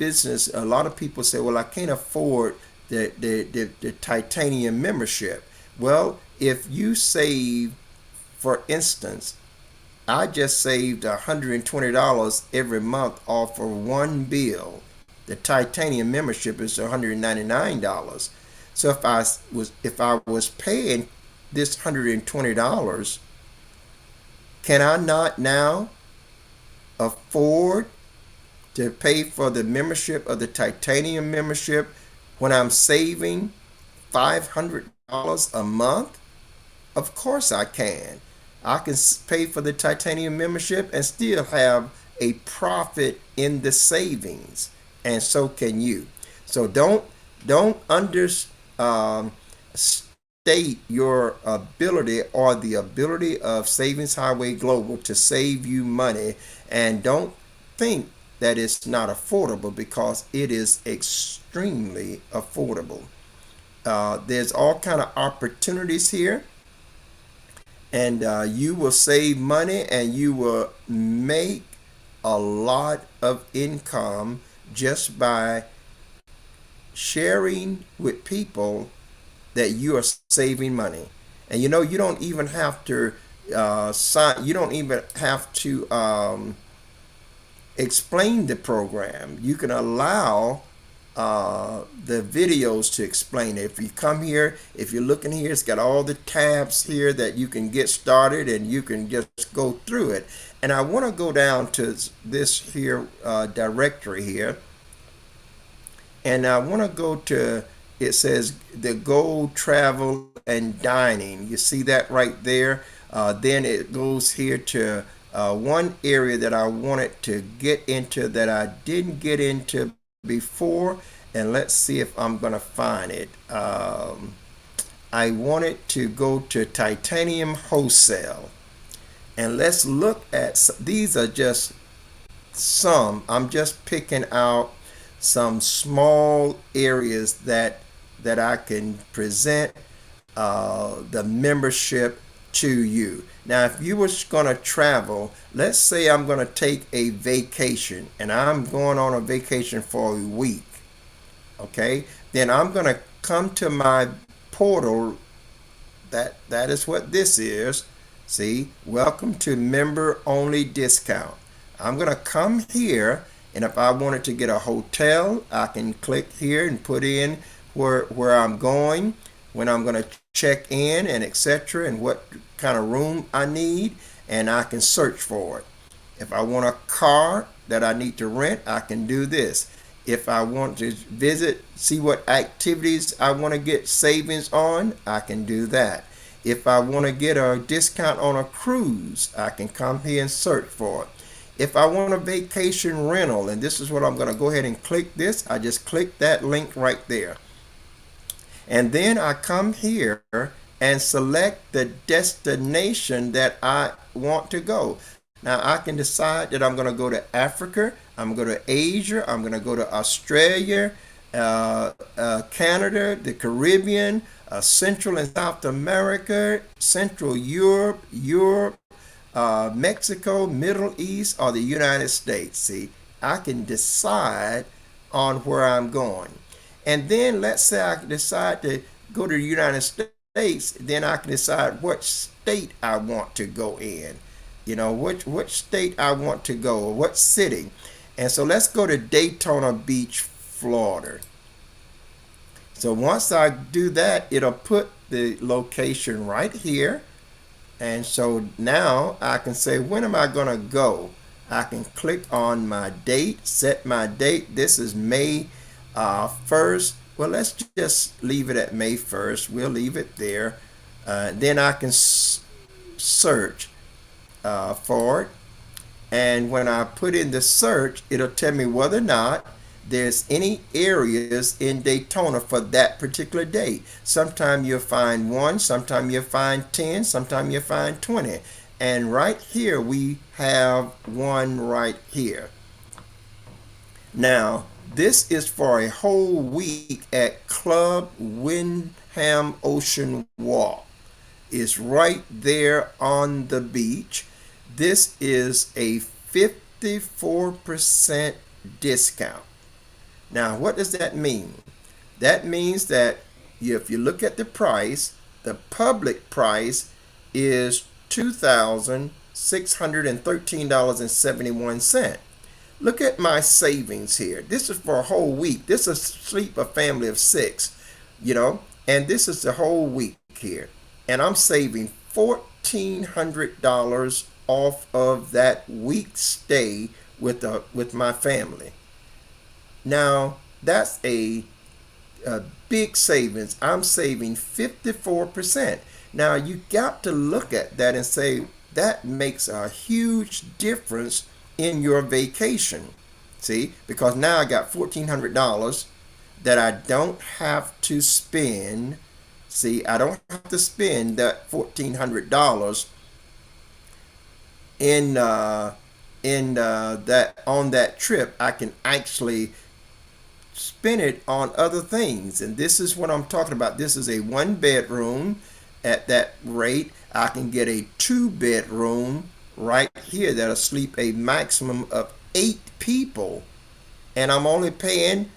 people say, well, I can't afford the titanium membership. Well, if you save, for instance, I just saved $120 every month off of one bill. The titanium membership is $199. So if I was paying this $120, can I not now afford to pay for the membership of the titanium membership when I'm saving $500 a month? Of course I can. I can pay for the titanium membership and still have a profit in the savings, and so can you. So don't understate your ability or the ability of Savings Highway Global to save you money, and don't think that it's not affordable, because it is extremely affordable. There's all kind of opportunities here, and you will save money and you will make a lot of income just by sharing with people that you are saving money. And you don't even have to you don't even have to explain the program. You can allow the videos to explain it. If you come here, if you're looking here, it's got all the tabs here that you can get started, and you can just go through it. And I want to go down to this here directory here, and I want to go to, it says the Gold Travel and Dining. You see that right there? Then it goes here to one area that I wanted to get into that I didn't get into before, and let's see if I'm gonna find it. I wanted to go to titanium wholesale, and let's look at these. Are just some, I'm just picking out some small areas that I can present the membership to you. Now, if you were going to travel, let's say I'm going to take a vacation and I'm going on a vacation for a week, okay? Then I'm going to come to my portal. That is what this is. See, welcome to member only discount. I'm going to come here, and if I wanted to get a hotel, I can click here and put in where I'm going, when I'm going to check in, and etc., and what kind of room I need, and I can search for it. If I want a car that I need to rent, I can do this. If I want to visit, see what activities I want to get savings on, I can do that. If I want to get a discount on a cruise, I can come here and search for it. If I want a vacation rental, and this is what I'm going to go ahead and click this, I just click that link right there. And then I come here and select the destination that I want to go. Now I can decide that I'm going to go to Africa, I'm going to go to Asia, I'm going to go to Australia, Canada, the Caribbean, Central and South America, Central Europe, Mexico, Middle East, or the United States. See, I can decide on where I'm going. And then let's say I decide to go to the United States, then I can decide what state I want to go in. You know, which state I want to go, or what city. And so let's go to Daytona Beach, Florida. So once I do that, it'll put the location right here. And so now I can say, when am I going to go? I can click on my date, set my date. This is May 1st. Well, let's just leave it at May 1st. We'll leave it there. Then I can search for it. And when I put in the search, it'll tell me whether or not there's any areas in Daytona for that particular date. Sometimes you'll find 1, sometimes you'll find 10, sometimes you'll find 20. And right here we have one right here. Now, this is for a whole week at Club Wyndham Ocean Walk. It's right there on the beach. This is a 54% discount. Now, what does that mean? That means that if you look at the price, the public price is $2,613.71. Look at my savings here. This is for a whole week. This is sleep a family of 6, and this is the whole week here. And I'm saving $1,400 off of that week's stay with my family. Now, that's a big savings. I'm saving 54%. Now, you got to look at that and say, that makes a huge difference in your vacation. See, because now I got $1,400 that I don't have to spend. See, I don't have to spend that $1,400 in that on that trip. I can actually spend it on other things, and this is what I'm talking about. This is a 1-bedroom. At that rate, I can get a 2-bedroom right here that'll sleep a maximum of 8 people, and I'm only paying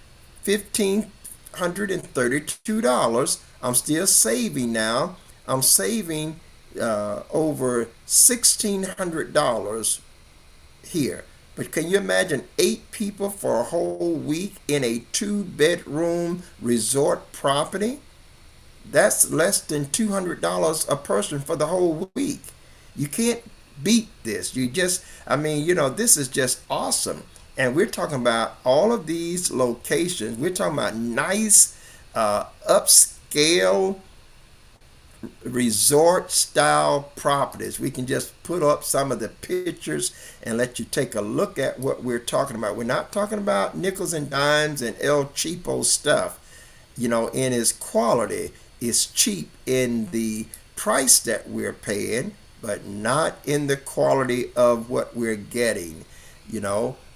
$1,532. I'm still saving now. I'm saving over $1,600 here. But can you imagine 8 people for a whole week in a 2-bedroom resort property? That's less than $200 a person for the whole week. You can't beat this. This is just awesome. And we're talking about all of these locations. We're talking about nice, upscale resort style properties. We can just put up some of the pictures and let you take a look at what we're talking about. We're not talking about nickels and dimes and El Cheapo stuff. In its quality, it's cheap in the price that we're paying, but not in the quality of what we're getting.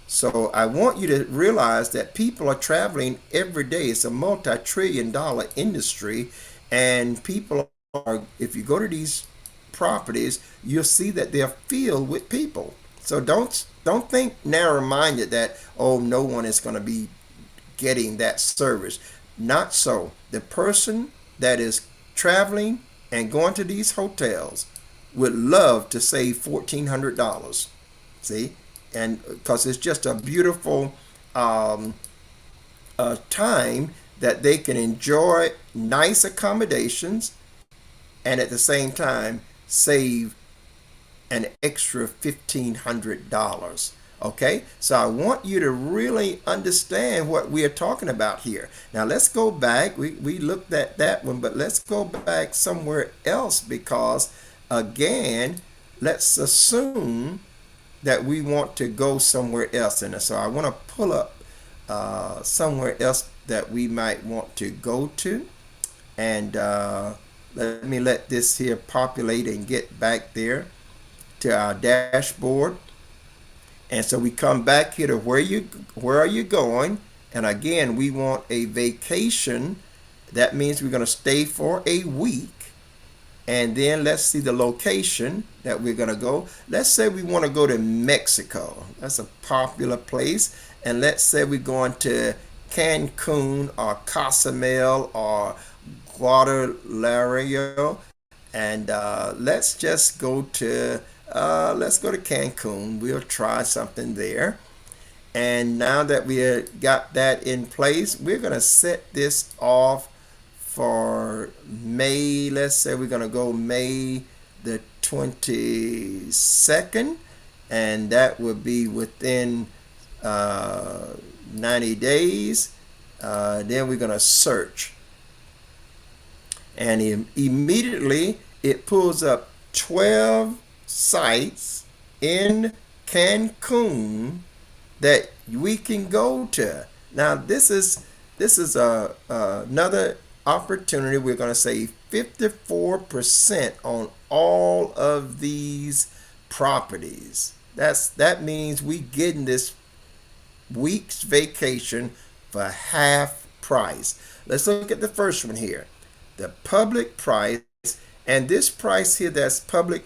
So I want you to realize that people are traveling every day. It's a multi-trillion-dollar industry, and people are, if you go to these properties, you'll see that they're filled with people. So don't think narrow-minded that, oh, no one is going to be getting that service. Not so. The person that is traveling and going to these hotels would love to save $1,400. See? And because it's just a beautiful time that they can enjoy nice accommodations and at the same time save an extra $1,500. Okay, so I want you to really understand what we are talking about here. Now let's go back. We looked at that one, but let's go back somewhere else, because again, let's assume that we want to go somewhere else. And so I want to pull up somewhere else that we might want to go to. And let me let this here populate and get back there to our dashboard. And so we come back here to where are you going? And again, we want a vacation. That means we're going to stay for a week. And then let's see the location that we're going to go. Let's say we want to go to Mexico. That's a popular place. And let's say we're going to Cancun or Cozumel or Guadalajara. And let's just go to Cancun. We'll try something there. And now that we got that in place, we're going to set this off for May. Let's say we're going to go May the 22nd. and that would be within 90 days. Then we're going to search, and immediately it pulls up 12 sites in Cancun that we can go to. Now this is another opportunity. We're going to save 54% on all of these properties. That means we getting this week's vacation for half price. Let's look at the first one here. The public price, and this price here that's public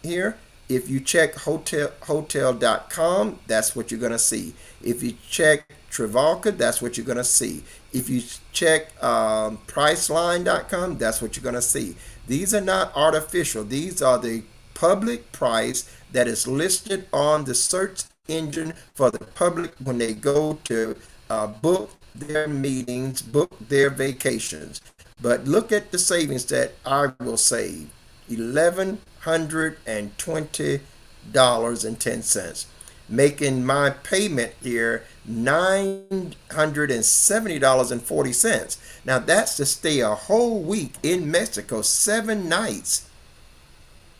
here, if you check hotel.com, that's what you're going to see. If you check Travolta, that's what you're going to see. If you check priceline.com, that's what you're going to see. These are not artificial. These are the public price that is listed on the search engine for the public when they go to book their meetings, book their vacations. But look at the savings that I will save. $1,120.10, making my payment here $970.40. Now that's to stay a whole week in Mexico, 7 nights.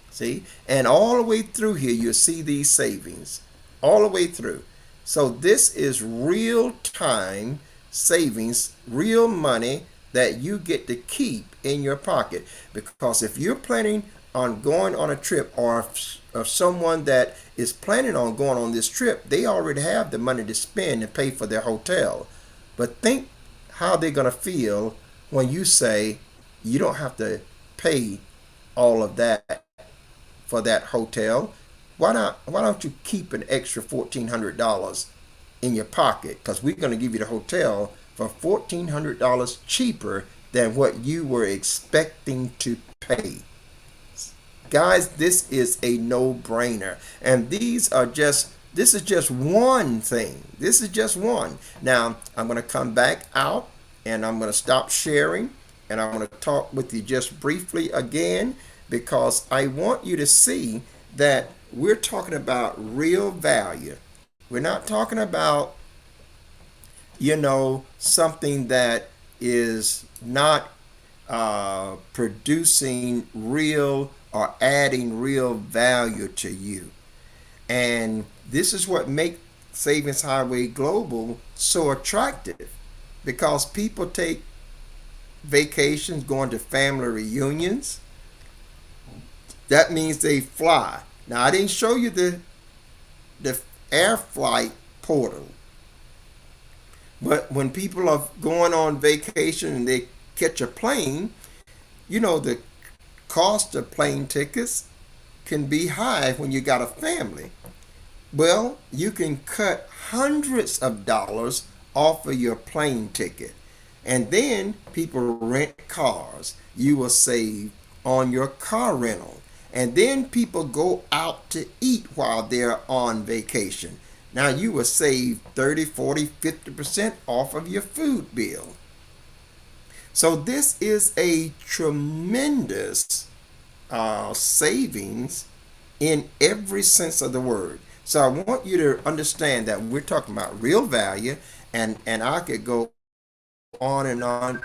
See, and all the way through here you'll see these savings all the way through. So this is real time savings, real money that you get to keep in your pocket. Because if you're planning on going on a trip, or if someone that is planning on going on this trip, they already have the money to spend and pay for their hotel. But think how they're going to feel when you say you don't have to pay all of that for that hotel. Why don't you keep an extra $1,400 in your pocket? Because we're going to give you the hotel for $1,400 cheaper than what you were expecting to pay. Guys, this is a no-brainer. And this is just one thing. This is just one. Now, I'm going to come back out and I'm going to stop sharing, and I'm going to talk with you just briefly again, because I want you to see that we're talking about real value. We're not talking about, something that is not producing real or adding real value to you. And this is what makes Savings Highway Global so attractive, because people take vacations, going to family reunions. That means they fly. Now, I didn't show you the air flight portal, but when people are going on vacation and they catch a plane, the cost of plane tickets can be high when you got a family. Well, you can cut hundreds of dollars off of your plane ticket. And then people rent cars. You will save on your car rental. And then people go out to eat while they're on vacation. Now you will save 30, 40, 50% off of your food bill. So this is a tremendous savings in every sense of the word. So I want you to understand that we're talking about real value, and I could go on and on.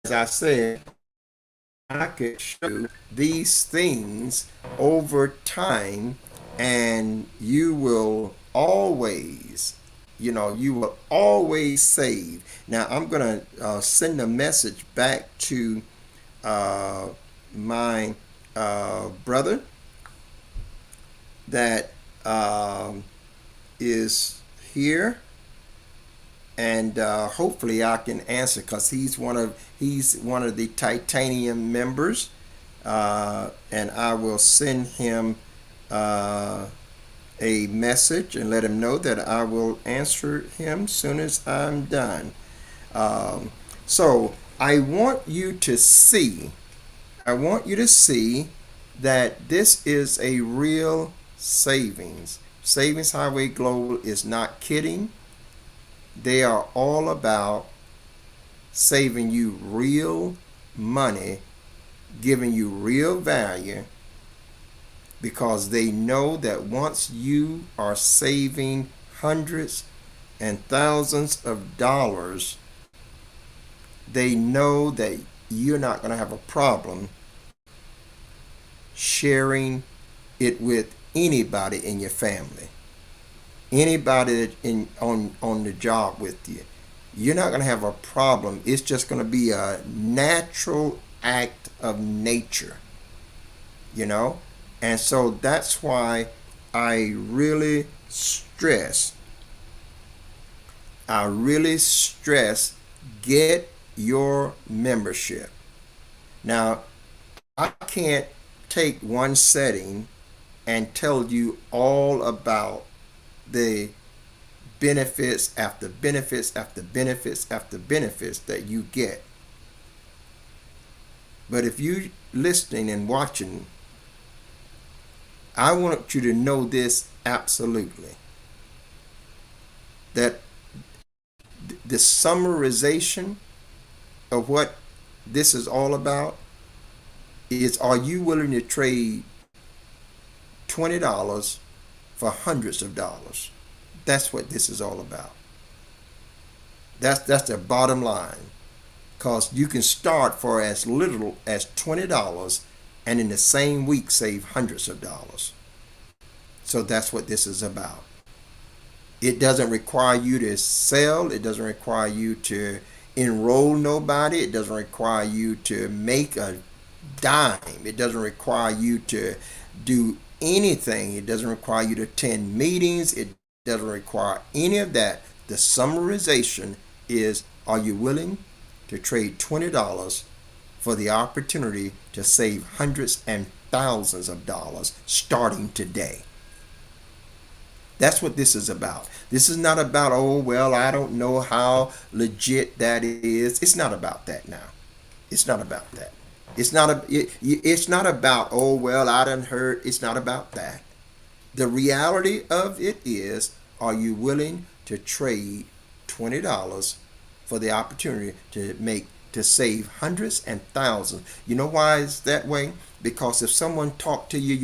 As I said, I could show you these things over time, and you will always save. Now I'm going to send a message back to my brother that is here, and hopefully I can answer, because he's one of the titanium members, and I will send him a message and let him know that I will answer him soon as I'm done. So I want you to see that this is a real savings. Savings Highway Global is not kidding. They are all about saving you real money, giving you real value, because they know that once you are saving hundreds and thousands of dollars, they know that you're not going to have a problem sharing it with anybody in your family, anybody that on the job with you. You're not going to have a problem. It's just going to be a natural act of nature, you know? And so that's why I really stress, get your membership. Now, I can't take one setting and tell you all about the benefits after benefits after benefits after benefits that you get. But if you listening and watching, I want you to know this absolutely, that the summarization of what this is all about is, are you willing to trade $20 for hundreds of dollars? That's what this is all about. That's the bottom line. Because you can start for as little as $20 and in the same week save hundreds of dollars. So that's what this is about. It doesn't require you to sell. It doesn't require you to enroll nobody. It doesn't require you to make a dime. It doesn't require you to do anything. It doesn't require you to attend meetings. It doesn't require any of that. The summarization is, are you willing to trade $20 for the opportunity to save hundreds and thousands of dollars starting today? That's what this is about. This is not about, oh, well, I don't know how legit that is. It's not about that now. It's not about that. It's not about, oh, well, I done heard. It's not about that. The reality of it is, are you willing to trade $20 for the opportunity to save hundreds and thousands? You know why it's that way? Because if someone talked to you,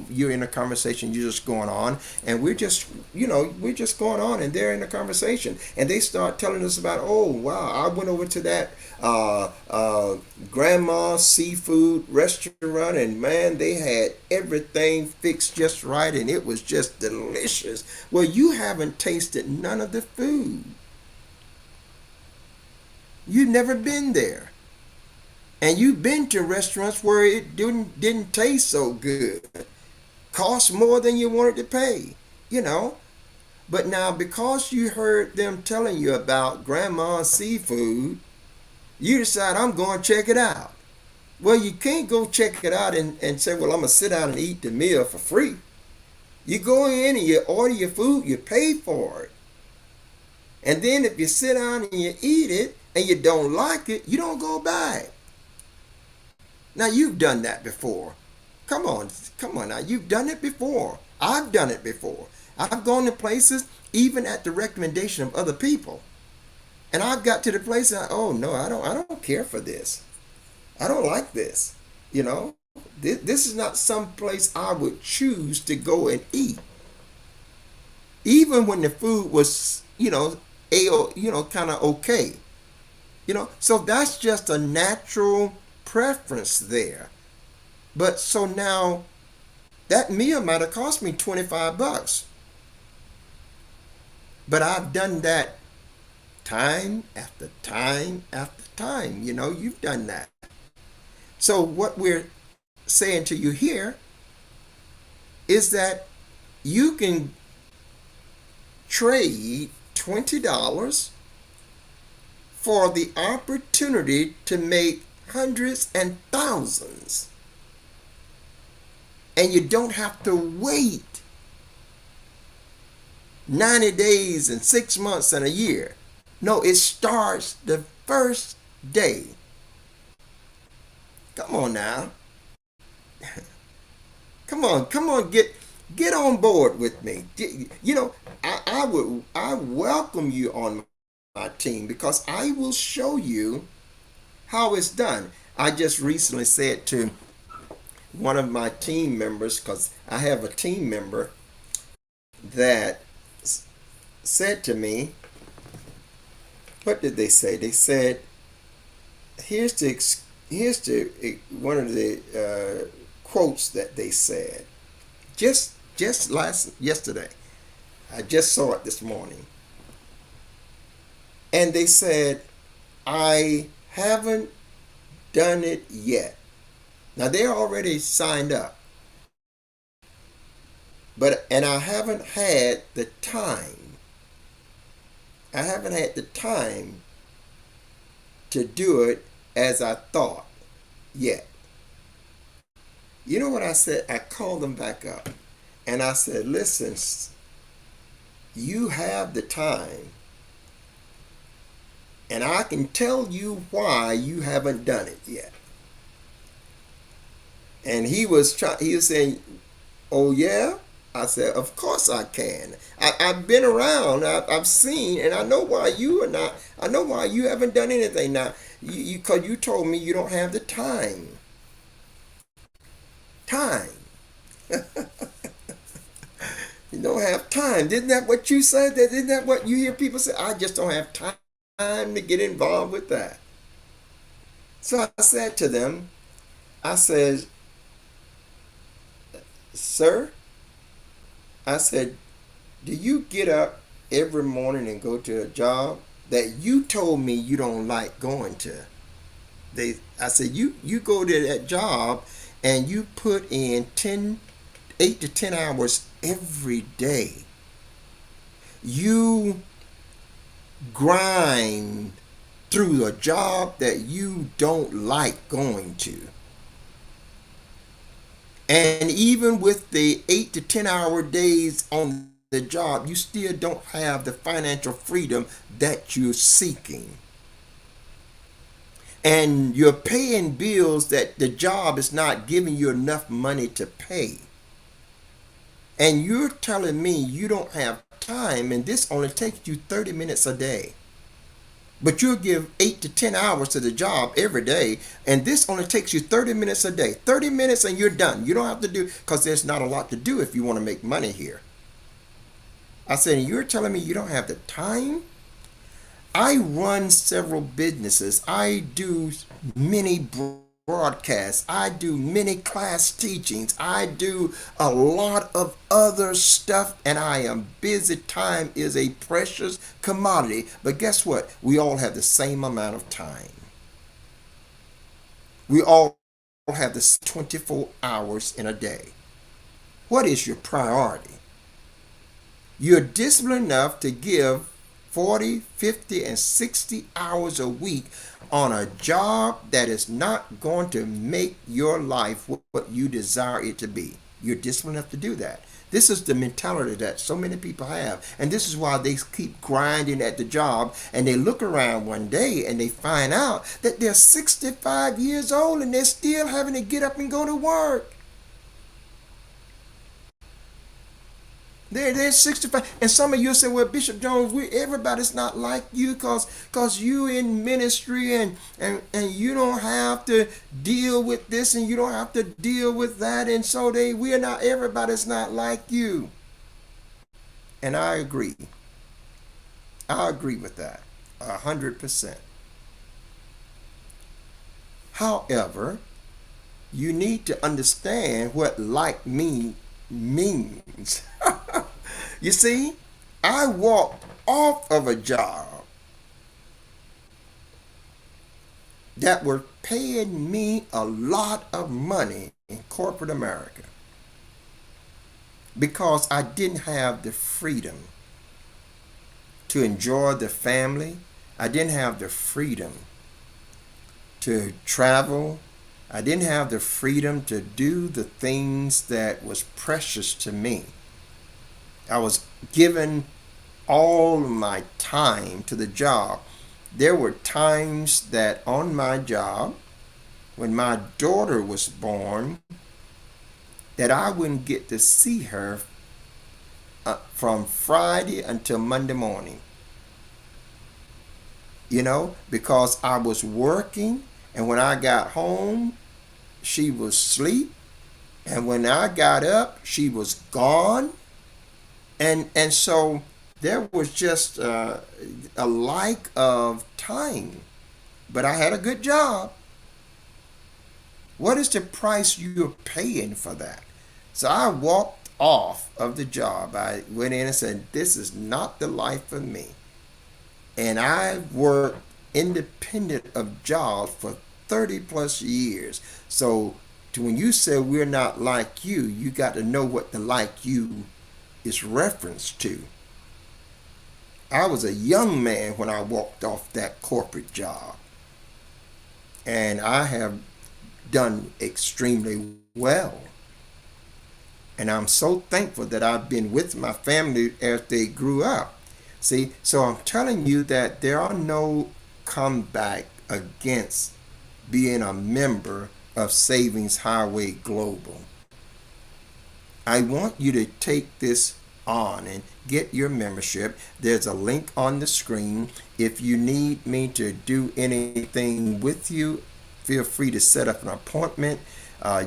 you're in a conversation, you're just going on, and we're just going on, and they're in a conversation, and they start telling us about, oh, wow, I went over to that grandma's seafood restaurant, and man, they had everything fixed just right, and it was just delicious. Well, you haven't tasted none of the food. You've never been there. And you've been to restaurants where it didn't taste so good. Cost more than you wanted to pay, But now, because you heard them telling you about grandma's seafood, you decide, I'm going to check it out. Well, you can't go check it out and say, well, I'm going to sit down and eat the meal for free. You go in and you order your food, you pay for it. And then if you sit down and you eat it and you don't like it, you don't go back. Now, you've done that before. Come on now. You've done it before. I've done it before. I've gone to places, even at the recommendation of other people. And I've got to the place and oh no, I don't care for this. I don't like this. This is not some place I would choose to go and eat. Even when the food was, kind of okay. So that's just a natural preference there. But so now that meal might have cost me $25. But I've done that time after time after time. You've done that. So what we're saying to you here is that you can trade $20 for the opportunity to make hundreds and thousands. And you don't have to wait 90 days and 6 months and a year. No, it starts the first day. Come on now. Come on, get on board with me. I welcome you on my team because I will show you how it's done. I just recently said to one of my team members, because I have a team member that said to me, what did they say? They said, here's the one of the quotes that they said just yesterday. I just saw it this morning, and they said, I haven't done it yet. Now they're already signed up, and I haven't had the time. I haven't had the time to do it as I thought yet. You know what I said? I called them back up and I said, listen, you have the time, and I can tell you why you haven't done it yet. And he was saying, oh yeah? I said, of course I can. I've been around, I've seen, and I know why you are not, I know why you haven't done anything. Now, because you told me you don't have the time. Time. You don't have time. Isn't that what you said? Isn't that what you hear people say? I just don't have time to get involved with that. So I said to them, I said, sir, I said, do you get up every morning and go to a job that you told me you don't like going to? I said, you go to that job and you put in 8 to 10 hours every day. You grind through a job that you don't like going to. And even with the 8 to 10 hour days on the job, you still don't have the financial freedom that you're seeking. And you're paying bills that the job is not giving you enough money to pay. And you're telling me you don't have time, and this only takes you 30 minutes a day. But you'll give 8 to 10 hours to the job every day, and this only takes you 30 minutes a day. 30 minutes and you're done. You don't have to do, because there's not a lot to do if you want to make money here. I said, you're telling me you don't have the time? I run several businesses. I do many broadcasts. I do many class teachings. I do a lot of other stuff, and I am busy. Time is a precious commodity. But guess what? We all have the same amount of time. We all have the 24 hours in a day. What is your priority? You're disciplined enough to give 40, 50, and 60 hours a week on a job that is not going to make your life what you desire it to be. You're disciplined enough to do that. This is the mentality that so many people have. And this is why they keep grinding at the job, and they look around one day and they find out that they're 65 years old and they're still having to get up and go to work. They're 65. And some of you say, well, Bishop Jones, everybody's not like you because you in ministry and you don't have to deal with this and you don't have to deal with that. And so everybody's not like you. And I agree. I agree with that 100%. However, you need to understand what like me means. You see, I walked off of a job that were paying me a lot of money in corporate America because I didn't have the freedom to enjoy the family. I didn't have the freedom to travel. I didn't have the freedom to do the things that was precious to me. I was giving all my time to the job. There were times that on my job, when my daughter was born, that I wouldn't get to see her from Friday until Monday morning. You know, because I was working, and when I got home, she was asleep, And when I got up, she was gone. And so there was just a lack of time. But I had a good job. What is the price you're paying for that? So I walked off of the job. I went in and said, this is not the life for me. And I worked independent of jobs for 30 plus years. So when you say we're not like you got to know what the like you is reference to. I was a young man when I walked off that corporate job. And I have done extremely well. And I'm so thankful that I've been with my family as they grew up. See, so I'm telling you that there are no comeback against being a member of Savings Highway Global. I want you to take this on and get your membership. There's a link on the screen. If you need me to do anything with you, feel free to set up an appointment.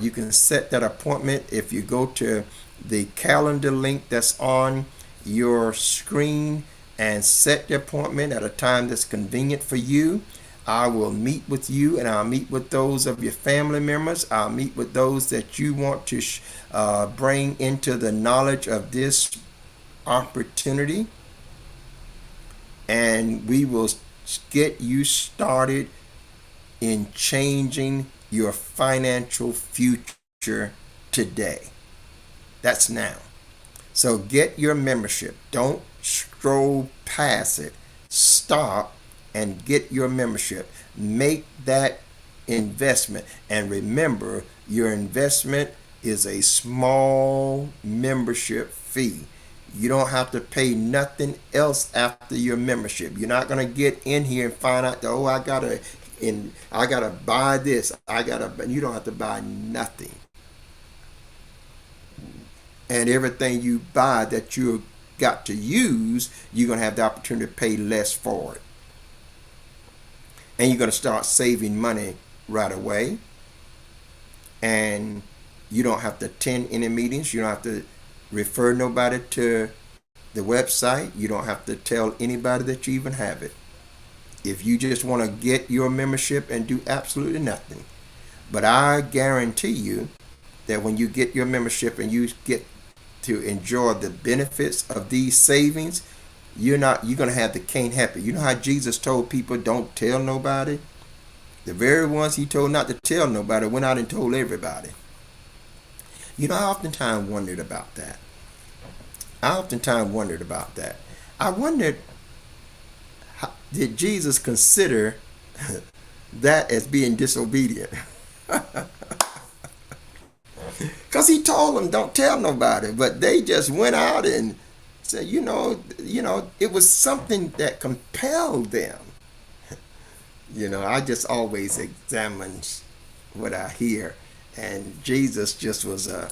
You can set that appointment if you go to the calendar link that's on your screen and set the appointment at a time that's convenient for you. I will meet with you, and I'll meet with those of your family members. I'll meet with those that you want to bring into the knowledge of this opportunity, and we will get you started in changing your financial future today. That's now. So get your membership. Don't stroll past it. Stop and get your membership. Make that investment. And remember, your investment is a small membership fee. You don't have to pay nothing else after your membership. You're not going to get in here and find out, oh, I gotta buy this. You don't have to buy nothing. And everything you buy that you got to use, you're going to have the opportunity to pay less for it. And you're going to start saving money right away. And you don't have to attend any meetings. You don't have to refer nobody to the website. You don't have to tell anybody that you even have it. If you just want to get your membership and do absolutely nothing. But I guarantee you that when you get your membership and you get to enjoy the benefits of these savings, you're going to have the can't help it. You know how Jesus told people don't tell nobody? The very ones he told not to tell nobody went out and told everybody. You know, I oftentimes wondered about that. I wondered, did Jesus consider that as being disobedient? Because he told them don't tell nobody, but they just went out and said, you know, it was something that compelled them. I just always examine what I hear, and Jesus just was a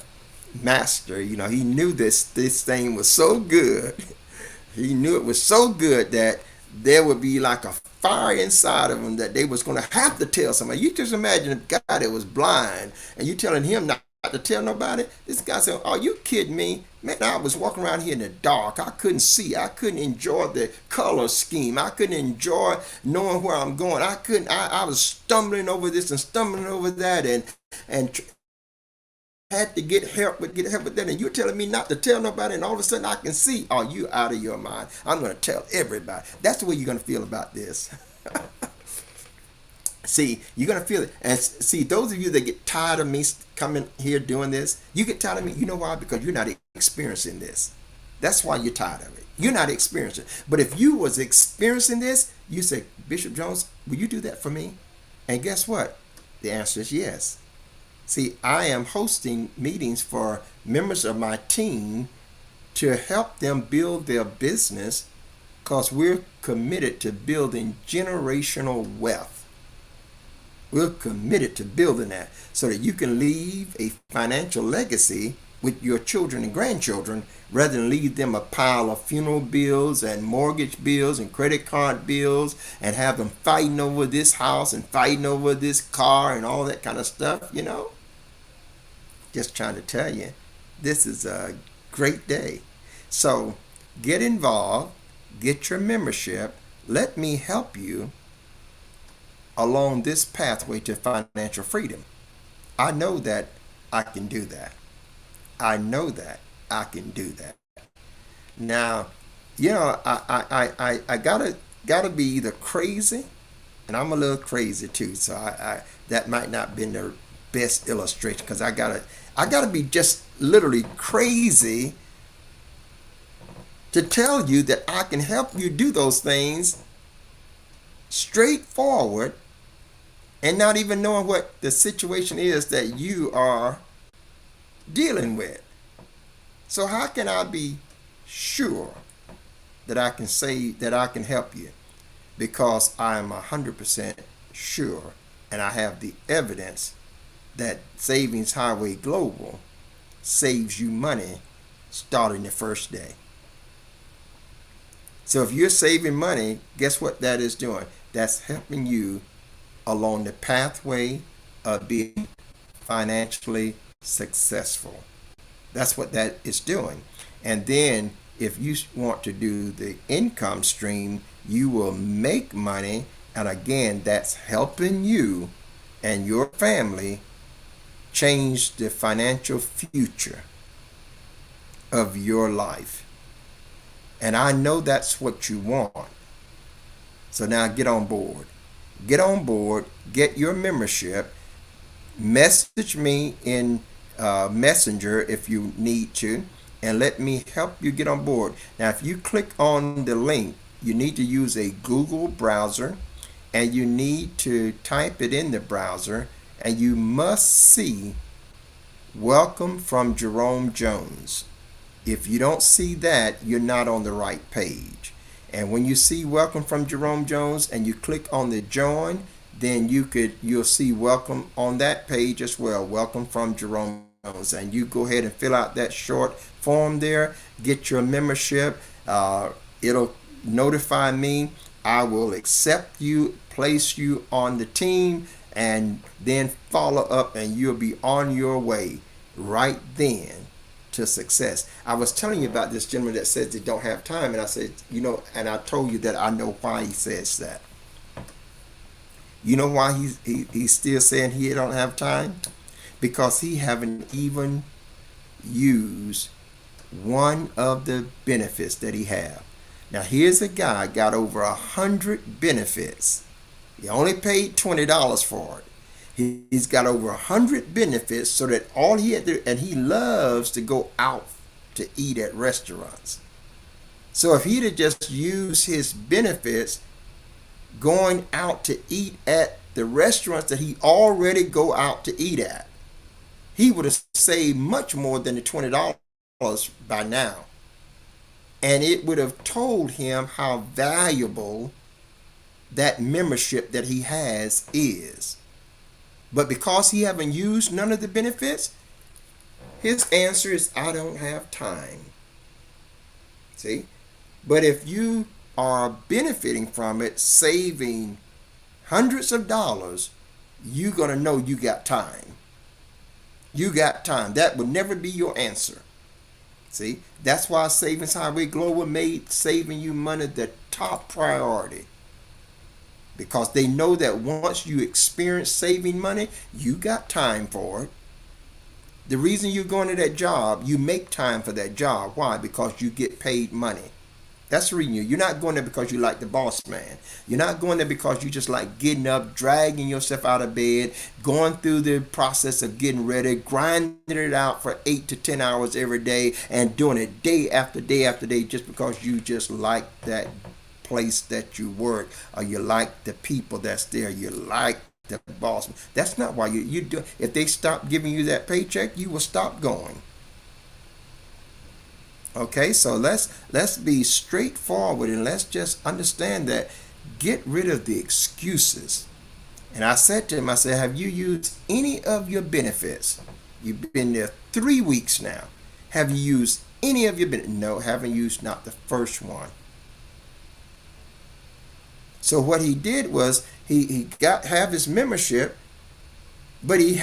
master. He knew this thing was so good. He knew it was so good that there would be like a fire inside of him that they was going to have to tell somebody. You just imagine a guy that was blind and you telling him not to tell nobody. This guy said, "Are you kidding me? Man, I was walking around here in the dark. I couldn't see. I couldn't enjoy the color scheme. I couldn't enjoy knowing where I'm going. I was stumbling over this and stumbling over that and had to get help with that, and you're telling me not to tell nobody, and all of a sudden I can see. Oh, you out of your mind. I'm going to tell everybody." That's the way you're going to feel about this. See, you're going to feel it. And see, those of you that get tired of me coming here doing this, you get tired of me. You know why? Because you're not experiencing this. That's why you're tired of it. You're not experiencing it. But if you was experiencing this, you say, "Bishop Jones, will you do that for me?" And guess what? The answer is yes. See, I am hosting meetings for members of my team to help them build their business, because we're committed to building generational wealth. We're committed to building that so that you can leave a financial legacy with your children and grandchildren, rather than leave them a pile of funeral bills and mortgage bills and credit card bills and have them fighting over this house and fighting over this car and all that kind of stuff, Just trying to tell you, this is a great day. So get involved, get your membership. Let me help you along this pathway to financial freedom. I know that I can do that. I know that I can do that. Now, I gotta be either crazy, and I'm a little crazy too. So I that might not be the best illustration because I gotta be just literally crazy to tell you that I can help you do those things straightforward and not even knowing what the situation is that you are dealing with. So how can I be sure that I can say that I can help you? Because I am 100% sure and I have the evidence that Savings Highway Global saves you money starting the first day. So if you're saving money, guess what that is doing? That's helping you along the pathway of being financially successful. That's what that is doing. And then if you want to do the income stream, you will make money. And again, that's helping you and your family change the financial future of your life. And I know that's what you want. So now get on board. Get on board, get your membership, message me in Messenger if you need to, and let me help you get on board. Now, if you click on the link, you need to use a Google browser, and you need to type it in the browser, and you must see Welcome from Jerome Jones. If you don't see that, you're not on the right page. And when you see Welcome from Jerome Jones and you click on the join, then you'll see welcome on that page as well. Welcome from Jerome Jones. And you go ahead and fill out that short form there, get your membership. It'll notify me. I will accept you, place you on the team, and then follow up, and you'll be on your way right then to success. I was telling you about this gentleman that says they don't have time, and I said, and I told you that I know why he says that. You know why he's still saying he don't have time? Because he haven't even used one of the benefits that he have. Now here's a guy got over 100 benefits. He only paid $20 for it. He's got over 100 benefits, so that all he had to, and he loves to go out to eat at restaurants. So if he'd have just used his benefits going out to eat at the restaurants that he already go out to eat at, he would have saved much more than the $20 by now. And it would have told him how valuable that membership that he has is. But because he haven't used none of the benefits, his answer is, I don't have time. See? But if you are benefiting from it, saving hundreds of dollars, you're going to know you got time. You got time. That would never be your answer. See? That's why Savings Highway Global made saving you money the top priority. Because they know that once you experience saving money, you got time for it. The reason you're going to that job, you make time for that job. Why? Because you get paid money. That's the reason you're not going there because you like the boss man. You're not going there because you just like getting up, dragging yourself out of bed, going through the process of getting ready, grinding it out for 8 to 10 hours every day, and doing it day after day after day just because you just like that place that you work, or you like the people that's there, you like the boss. That's not why you do. If they stop giving you that paycheck, you will stop going. Okay, so let's be straightforward, and let's just understand that. Get rid of the excuses. And I said to him, I said, have you used any of your benefits? You've been there 3 weeks now. Have you used any of your benefits? No, haven't used not the first one. So what he did was he have his membership, but he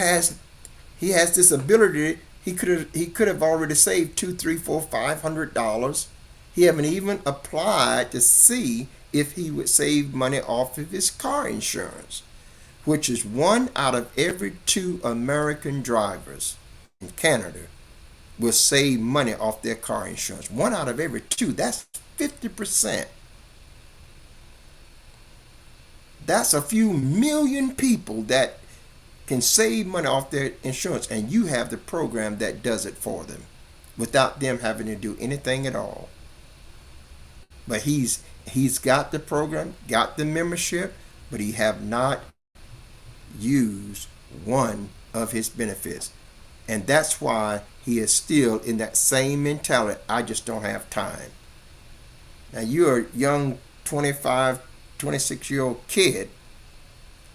He has this ability. He could have already saved $2, $3, $4, $500. He haven't even applied to see if he would save money off of his car insurance, which is 1 out of every 2 American drivers in Canada will save money off their car insurance. 1 out of every 2. That's 50%. That's a few million people that can save money off their insurance, and you have the program that does it for them without them having to do anything at all. But he's got the program, got the membership, but he have not used one of his benefits. And that's why he is still in that same mentality. I just don't have time. Now you're a young 25, 26-year-old kid,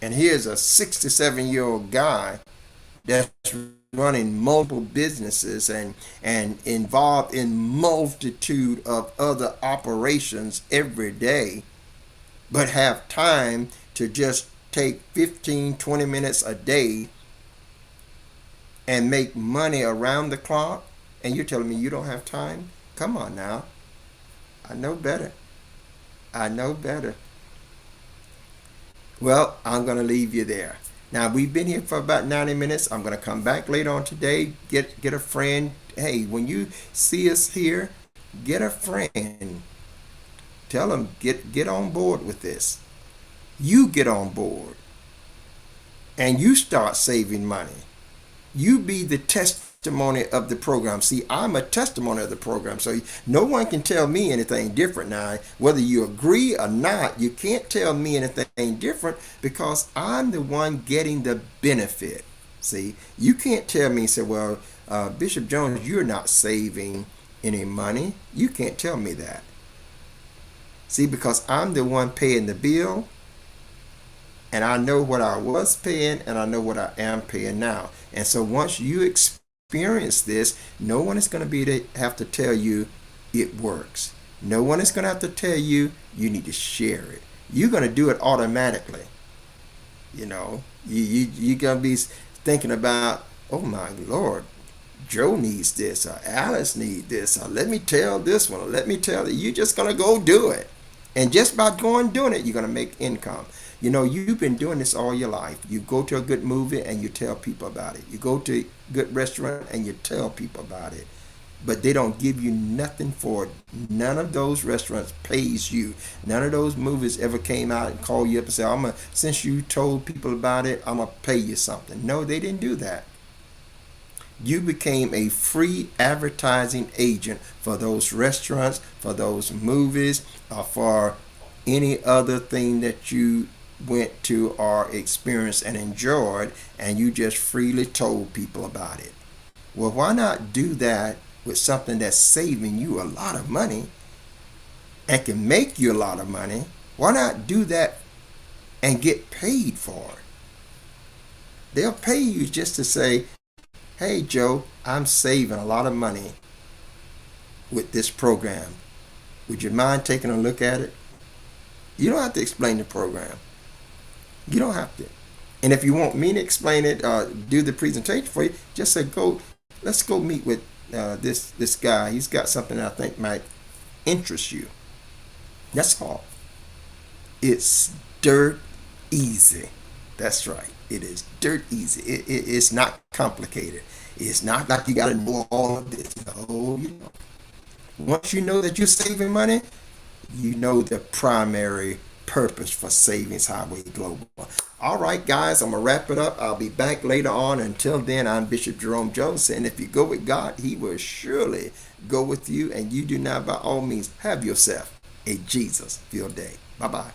and here's a 67-year-old guy that's running multiple businesses and involved in multitude of other operations every day, but have time to just take 15, 20 minutes a day and make money around the clock. And you're telling me you don't have time? Come on now. I know better. I know better. Well, I'm going to leave you there. Now, we've been here for about 90 minutes. I'm going to come back later on today. Get a friend. Hey, when you see us here, get a friend. Tell them, get on board with this. You get on board. And you start saving money. You be the testimony of the program. See, I'm a testimony of the program, so no one can tell me anything different. Now, whether you agree or not, you can't tell me anything different because I'm the one getting the benefit. See, you can't tell me and say, well, Bishop Jones, you're not saving any money. You can't tell me that. See, because I'm the one paying the bill, and I know what I was paying, and I know what I am paying now. And so once you experience this, no one is going to be to have to tell you it works. No one is going to have to tell you you need to share it. You're going to do it automatically. You know, you're going to be thinking about, oh my Lord, Joe needs this, or Alice needs this, or let me tell this one, or let me tell it. You're just going to go do it. And just by going doing it, you're going to make income. You know, you've been doing this all your life. You go to a good movie and you tell people about it. You go to a good restaurant and you tell people about it. But they don't give you nothing for it. None of those restaurants pays you. None of those movies ever came out and called you up and said, since you told people about it, I'm going to pay you something. No, they didn't do that. You became a free advertising agent for those restaurants, for those movies, or for any other thing that you went to or experienced and enjoyed, and you just freely told people about it. Well, why not do that with something that's saving you a lot of money and can make you a lot of money? Why not do that and get paid for it? They'll pay you just to say, hey, Joe, I'm saving a lot of money with this program. Would you mind taking a look at it? You don't have to explain the program. You don't have to. And if you want me to explain it, do the presentation for you, just say, let's go meet with this guy. He's got something that I think might interest you. That's all. It's dirt easy. That's right. It is dirt easy. It's not complicated. It's not like you got to know all of this. No, you don't. Once you know that you're saving money, you know the primary purpose for Savings Highway Global. All right, guys, I'm going to wrap it up. I'll be back later on. Until then, I'm Bishop Jerome Jones saying if you go with God, he will surely go with you. And you do not, by all means, have yourself a Jesus-filled day. Bye-bye.